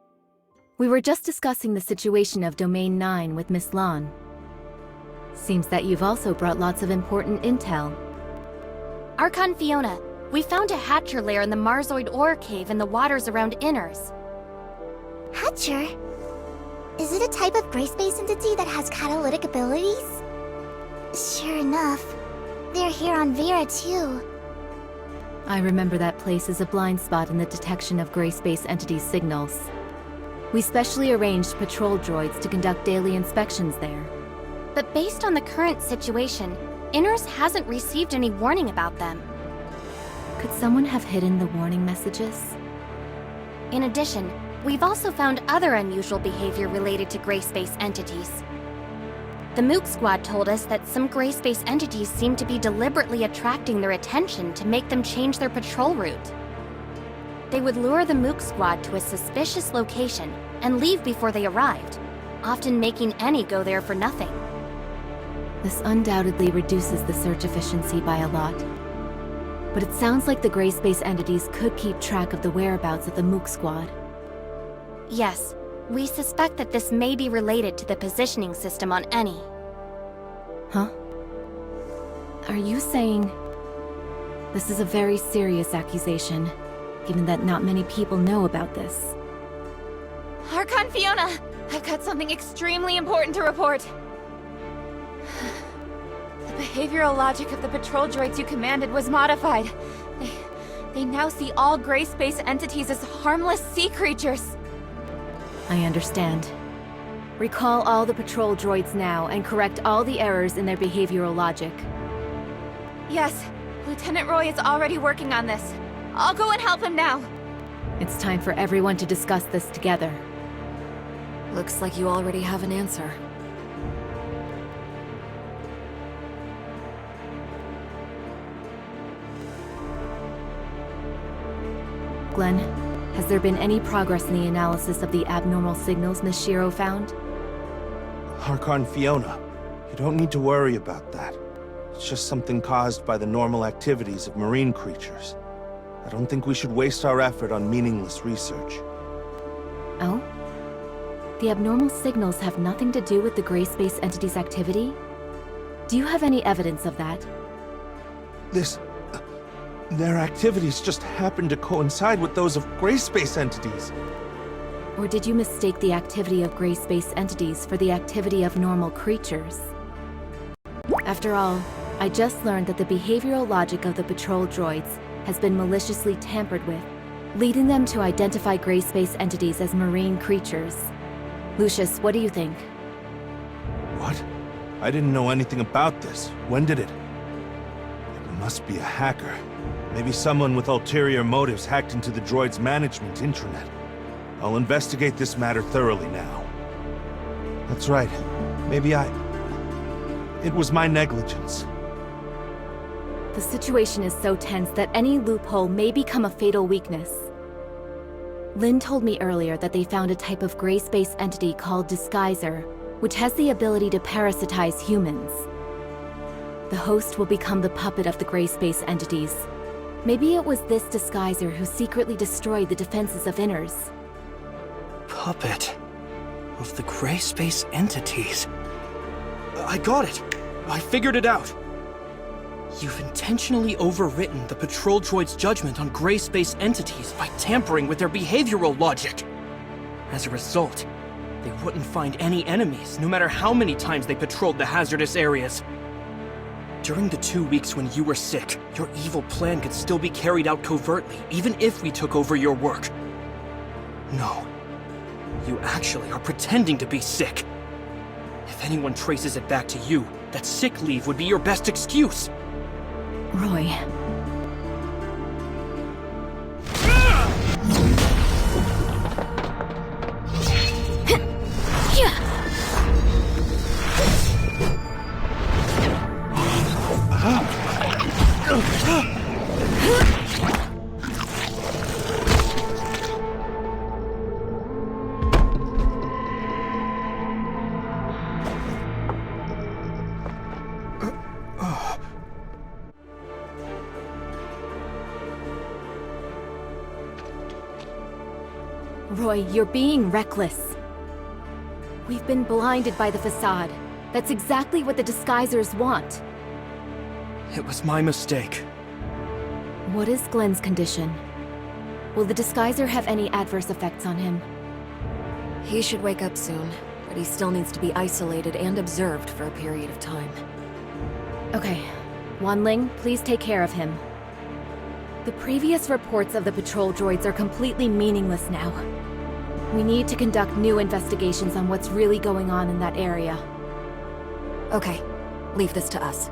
We were just discussing the situation of Domain 9 with Miss Lon. Seems that you've also brought lots of important intel. Archon Fiona, we found a Hatcher lair in the Marzoid ore cave in the waters around Inners. Hatcher? Is it a type of gray space entity that has catalytic abilities? Sure enough. They're here on Vera too. I remember that place as a blind spot in the detection of gray space entity signals. We specially arranged patrol droids to conduct daily inspections there. But based on the current situation, Inners hasn't received any warning about them. Could someone have hidden the warning messages? In addition, we've also found other unusual behavior related to gray space entities. The Mook Squad told us that some gray space entities seem to be deliberately attracting their attention to make them change their patrol route. They would lure the Mook Squad to a suspicious location and leave before they arrived, often making any go there for nothing. This undoubtedly reduces the search efficiency by a lot. But it sounds like the gray space entities could keep track of the whereabouts of the Mook Squad. Yes, we suspect that this may be related to the positioning system on Eni. Huh? Are you saying... This is a very serious accusation, given that not many people know about this. Archon Fiona! I've got something extremely important to report. The behavioral logic of the patrol droids you commanded was modified. They now see all gray space entities as harmless sea creatures. I understand. Recall all the patrol droids now and correct all the errors in their behavioral logic. Yes, Lieutenant Roy is already working on this. I'll go and help him now. It's time for everyone to discuss this together. Looks like you already have an answer. Glenn, has there been any progress in the analysis of the abnormal signals Miss Shiro found? Archon Fiona, you don't need to worry about that. It's just something caused by the normal activities of marine creatures. I don't think we should waste our effort on meaningless research. Oh? The abnormal signals have nothing to do with the gray space entity's activity? Do you have any evidence of that? Their activities just happen to coincide with those of gray space entities. Or did you mistake the activity of gray space entities for the activity of normal creatures? After all, I just learned that the behavioral logic of the patrol droids has been maliciously tampered with, leading them to identify gray space entities as marine creatures. Lucius, what do you think? What? I didn't know anything about this. When did it? It must be a hacker. Maybe someone with ulterior motives hacked into the droid's management intranet. I'll investigate this matter thoroughly now. That's right. Maybe it was my negligence. The situation is so tense that any loophole may become a fatal weakness. Lynn told me earlier that they found a type of gray space entity called Disguiser, which has the ability to parasitize humans. The host will become the puppet of the gray space entities. Maybe it was this Disguiser who secretly destroyed the defenses of Inners. Puppet of the gray space entities. I got it! I figured it out! You've intentionally overwritten the patrol droid's judgment on gray space entities by tampering with their behavioral logic. As a result, they wouldn't find any enemies, no matter how many times they patrolled the hazardous areas. During the 2 weeks when you were sick, your evil plan could still be carried out covertly, even if we took over your work. No. You actually are pretending to be sick. If anyone traces it back to you, that sick leave would be your best excuse. Roy. Roy, you're being reckless. We've been blinded by the facade. That's exactly what the disguisers want. It was my mistake. What is Glenn's condition? Will the disguiser have any adverse effects on him? He should wake up soon, but he still needs to be isolated and observed for a period of time. Okay. Wanling, please take care of him. The previous reports of the patrol droids are completely meaningless now. We need to conduct new investigations on what's really going on in that area. Okay, leave this to us.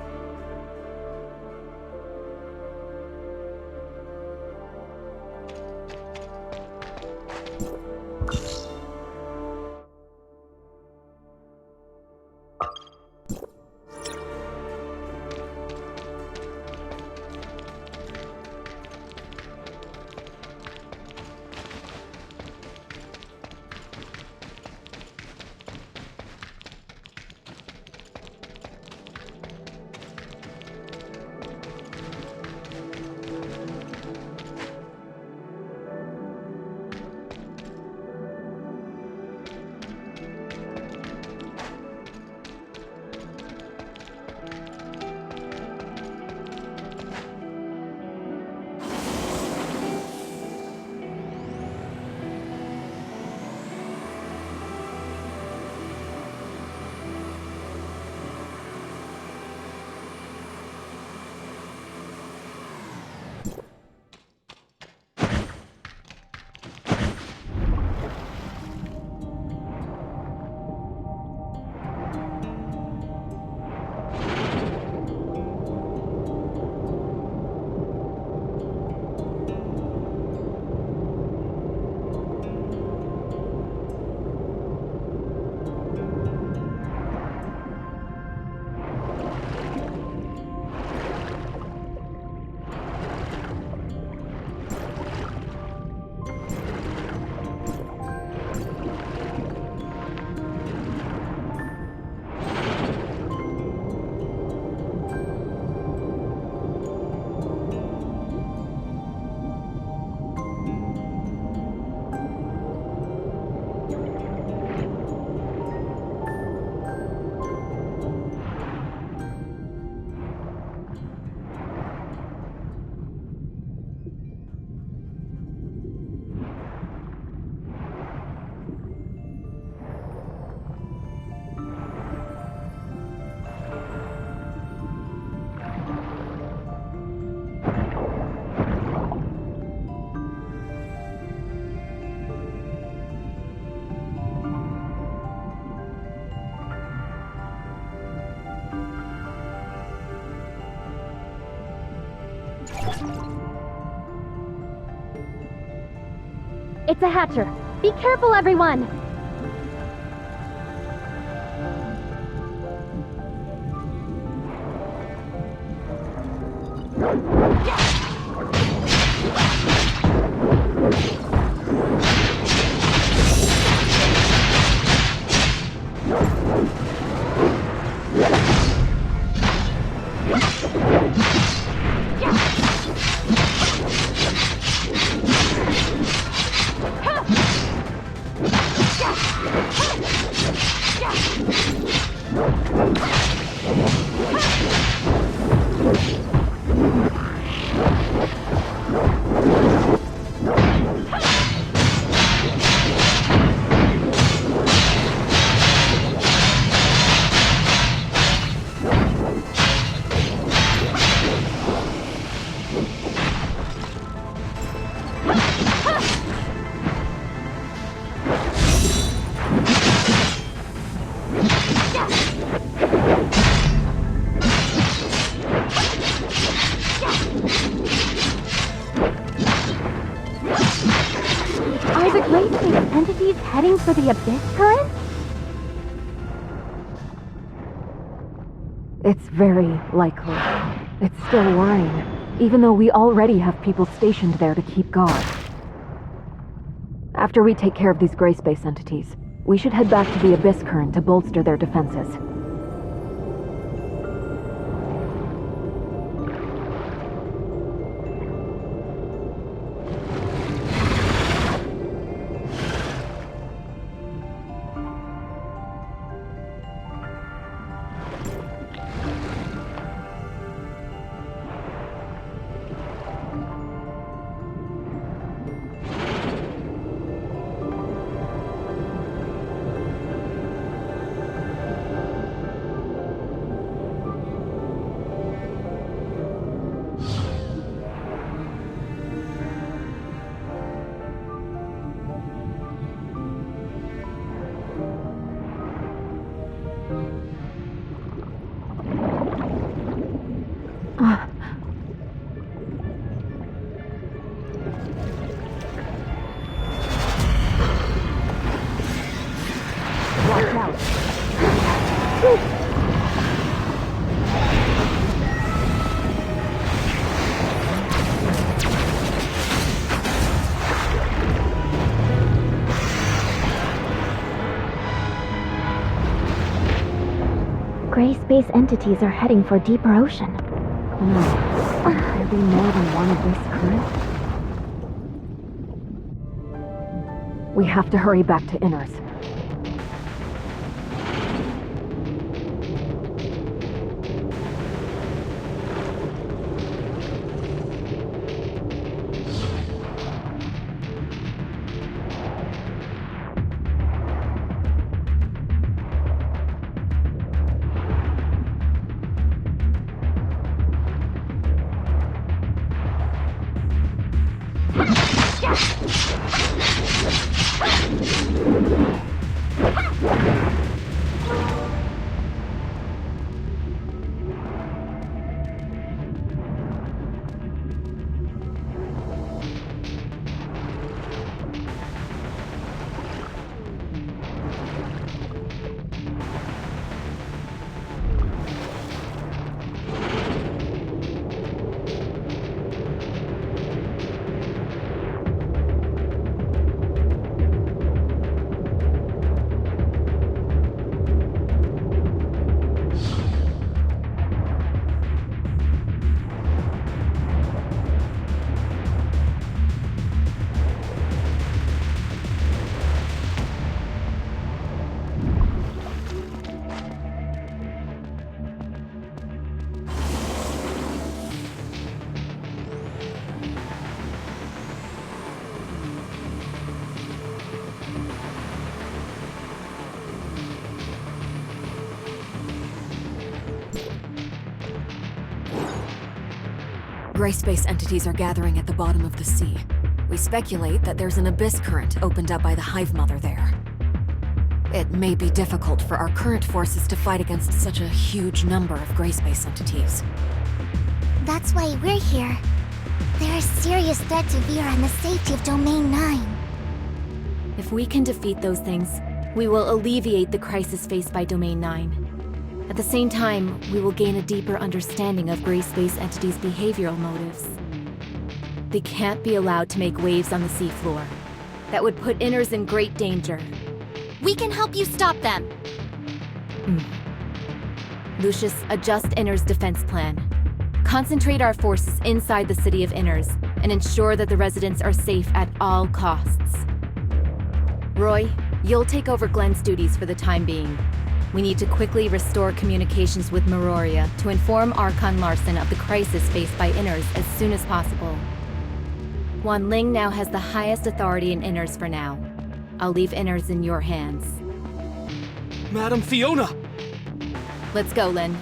It's a hatcher. Be careful, everyone! Are the Great Space entities heading for the Abyss current? It's very likely. It's still worrying, even though we already have people stationed there to keep guard. After we take care of these gray space entities, we should head back to the Abyss current to bolster their defenses. Watch out. Gray space entities are heading for deeper ocean. No. There be more than one of this current? We have to hurry back to Inners. Gray space entities are gathering at the bottom of the sea. We speculate that there's an abyss current opened up by the Hive Mother there. It may be difficult for our current forces to fight against such a huge number of gray space entities. That's why we're here. They're a serious threat to Vera and the safety of Domain 9. If we can defeat those things, we will alleviate the crisis faced by Domain 9. At the same time, we will gain a deeper understanding of gray space entities' behavioral motives. They can't be allowed to make waves on the seafloor. That would put Inners in great danger. We can help you stop them! Lucius, adjust Inners' defense plan. Concentrate our forces inside the city of Inners, and ensure that the residents are safe at all costs. Roy, you'll take over Glenn's duties for the time being. We need to quickly restore communications with Meroria to inform Archon Larson of the crisis faced by Inners as soon as possible. Wan Ling now has the highest authority in Inners for now. I'll leave Inners in your hands. Madam Fiona! Let's go, Lin.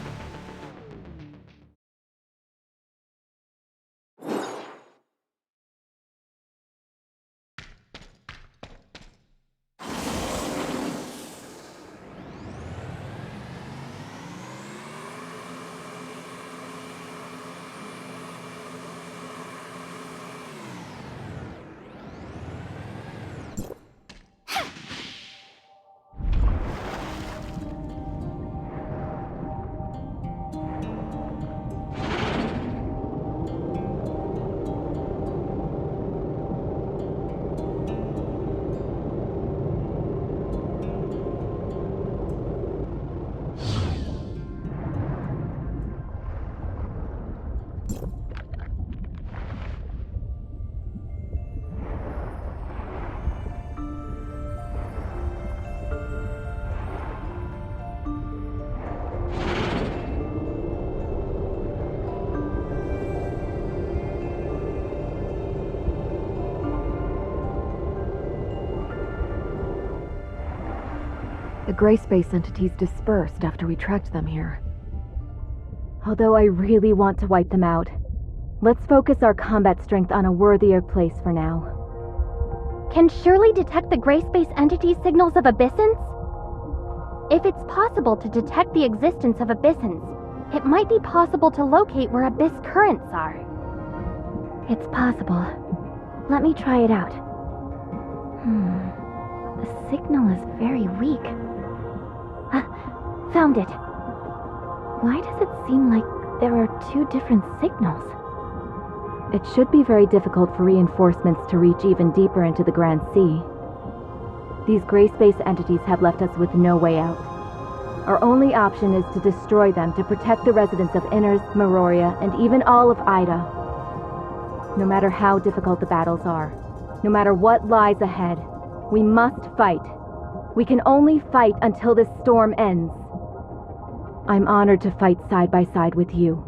The gray space entities dispersed after we tracked them here. Although I really want to wipe them out, let's focus our combat strength on a worthier place for now. Can Shirley detect the gray space entities' signals of abyssins? If it's possible to detect the existence of abyssins, it might be possible to locate where abyss currents are. It's possible. Let me try it out. The signal is very weak. Found it. Why does it seem like there are two different signals? It should be very difficult for reinforcements to reach even deeper into the Grand Sea. These gray space entities have left us with no way out. Our only option is to destroy them to protect the residents of Inners, Meroria, and even all of Ida. No matter how difficult the battles are, no matter what lies ahead, we must fight. We can only fight until this storm ends. I'm honored to fight side by side with you.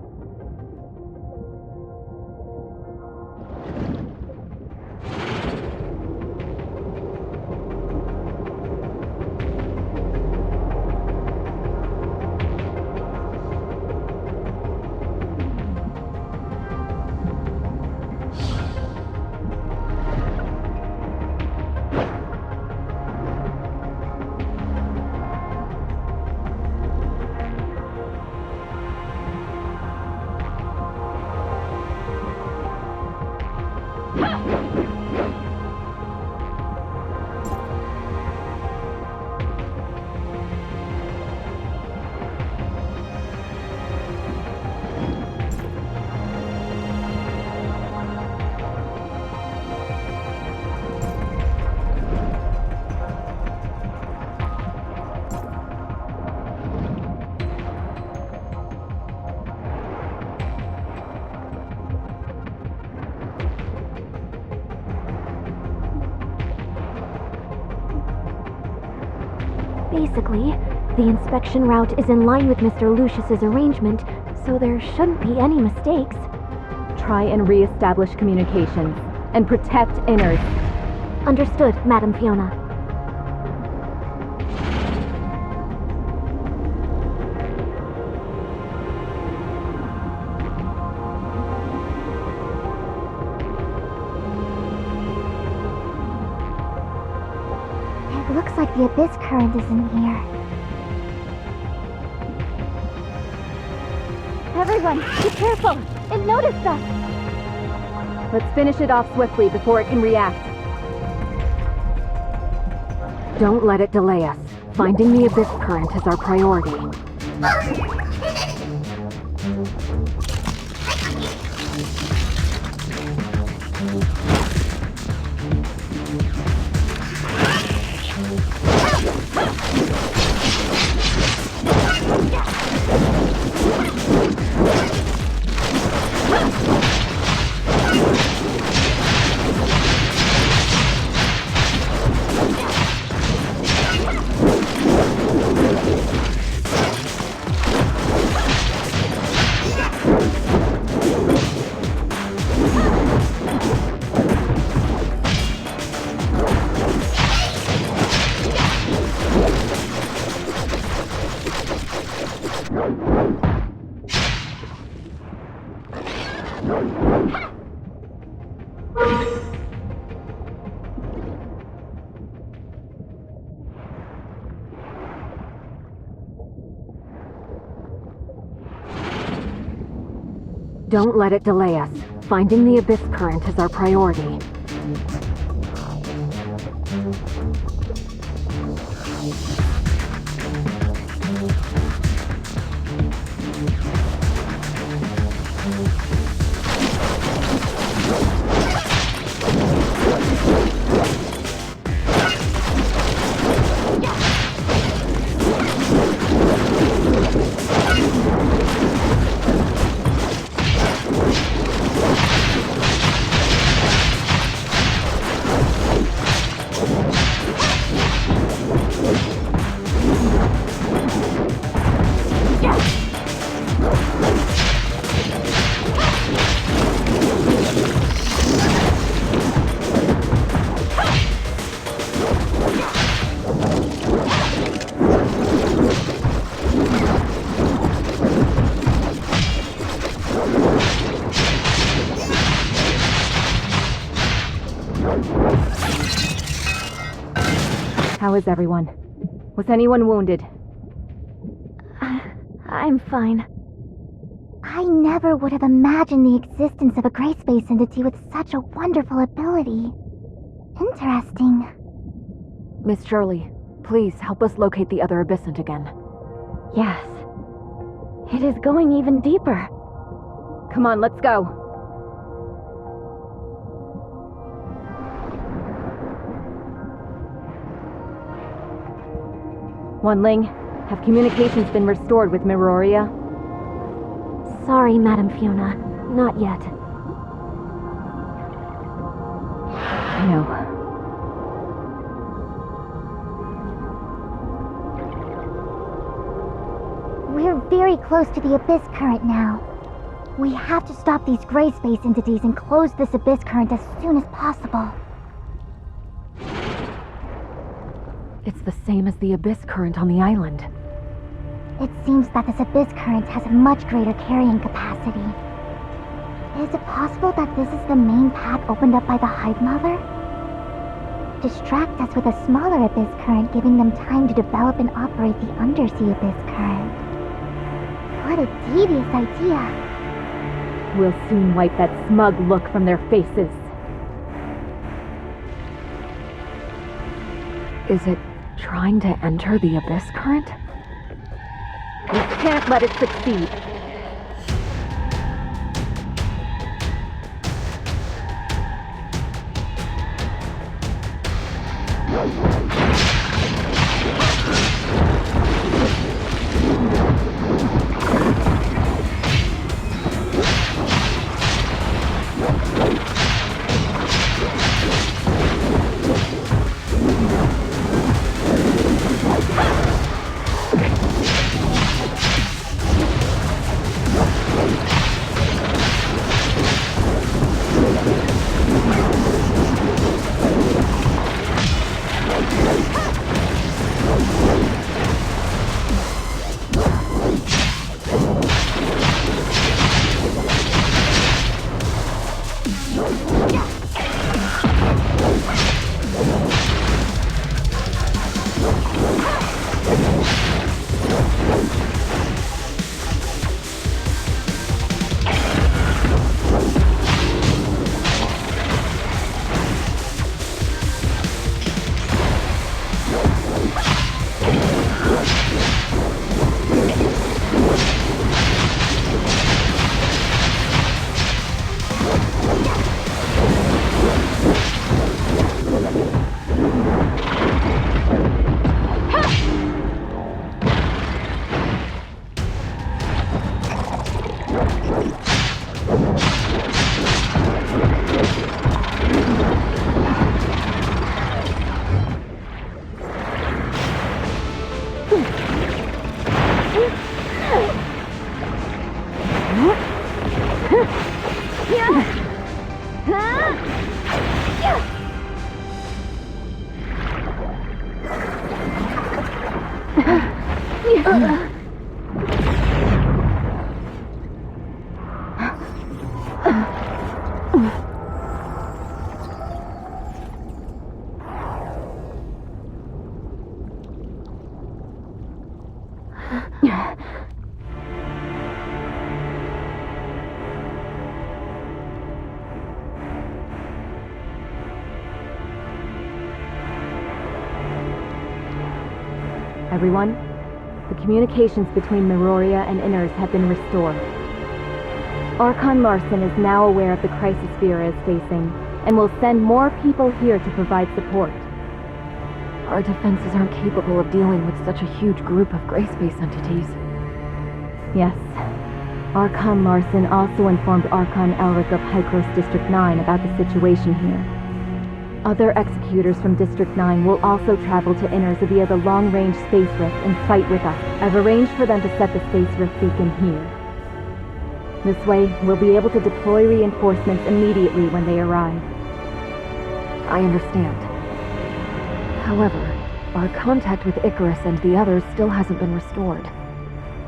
Basically, the inspection route is in line with Mr. Lucius's arrangement, so there shouldn't be any mistakes. Try and re-establish communications, and protect Inners. Understood, Madam Fiona. It looks like the abyss current is in here. Everyone, be careful! It noticed us! Let's finish it off swiftly before it can react. Don't let it delay us. Finding the abyss current is our priority. Don't let it delay us. Finding the abyss current is our priority. How is everyone? Was anyone wounded? I'm fine. I never would have imagined the existence of a gray space entity with such a wonderful ability. Interesting. Miss Shirley, please help us locate the other abyssant again. Yes. It is going even deeper. Come on, let's go. Wanling, have communications been restored with Miroria? Sorry, Madam Fiona. Not yet. I know. We're very close to the abyss current now. We have to stop these gray space entities and close this abyss current as soon as possible. It's the same as the abyss current on the island. It seems that this abyss current has a much greater carrying capacity. Is it possible that this is the main path opened up by the Hive Mother? Distract us with a smaller abyss current, giving them time to develop and operate the undersea abyss current. What a devious idea. We'll soon wipe that smug look from their faces. Is it trying to enter the abyss current? We can't let it succeed. Everyone, the communications between Miroria and Inners have been restored. Archon Larson is now aware of the crisis Vera is facing, and will send more people here to provide support. Our defenses aren't capable of dealing with such a huge group of gray space entities. Yes. Archon Larson also informed Archon Elric of Hykros District 9 about the situation here. Other executors from District 9 will also travel to Inners via the long-range space rift and fight with us. I've arranged for them to set the space rift beacon here. This way, we'll be able to deploy reinforcements immediately when they arrive. I understand. However, our contact with Icarus and the others still hasn't been restored.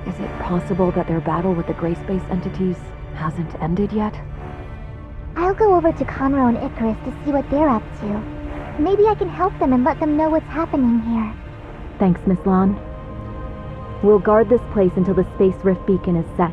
Is it possible that their battle with the gray space entities hasn't ended yet? I'll go over to Conroe and Icarus to see what they're up to. Maybe I can help them and let them know what's happening here. Thanks, Miss Lan. We'll guard this place until the space rift beacon is set.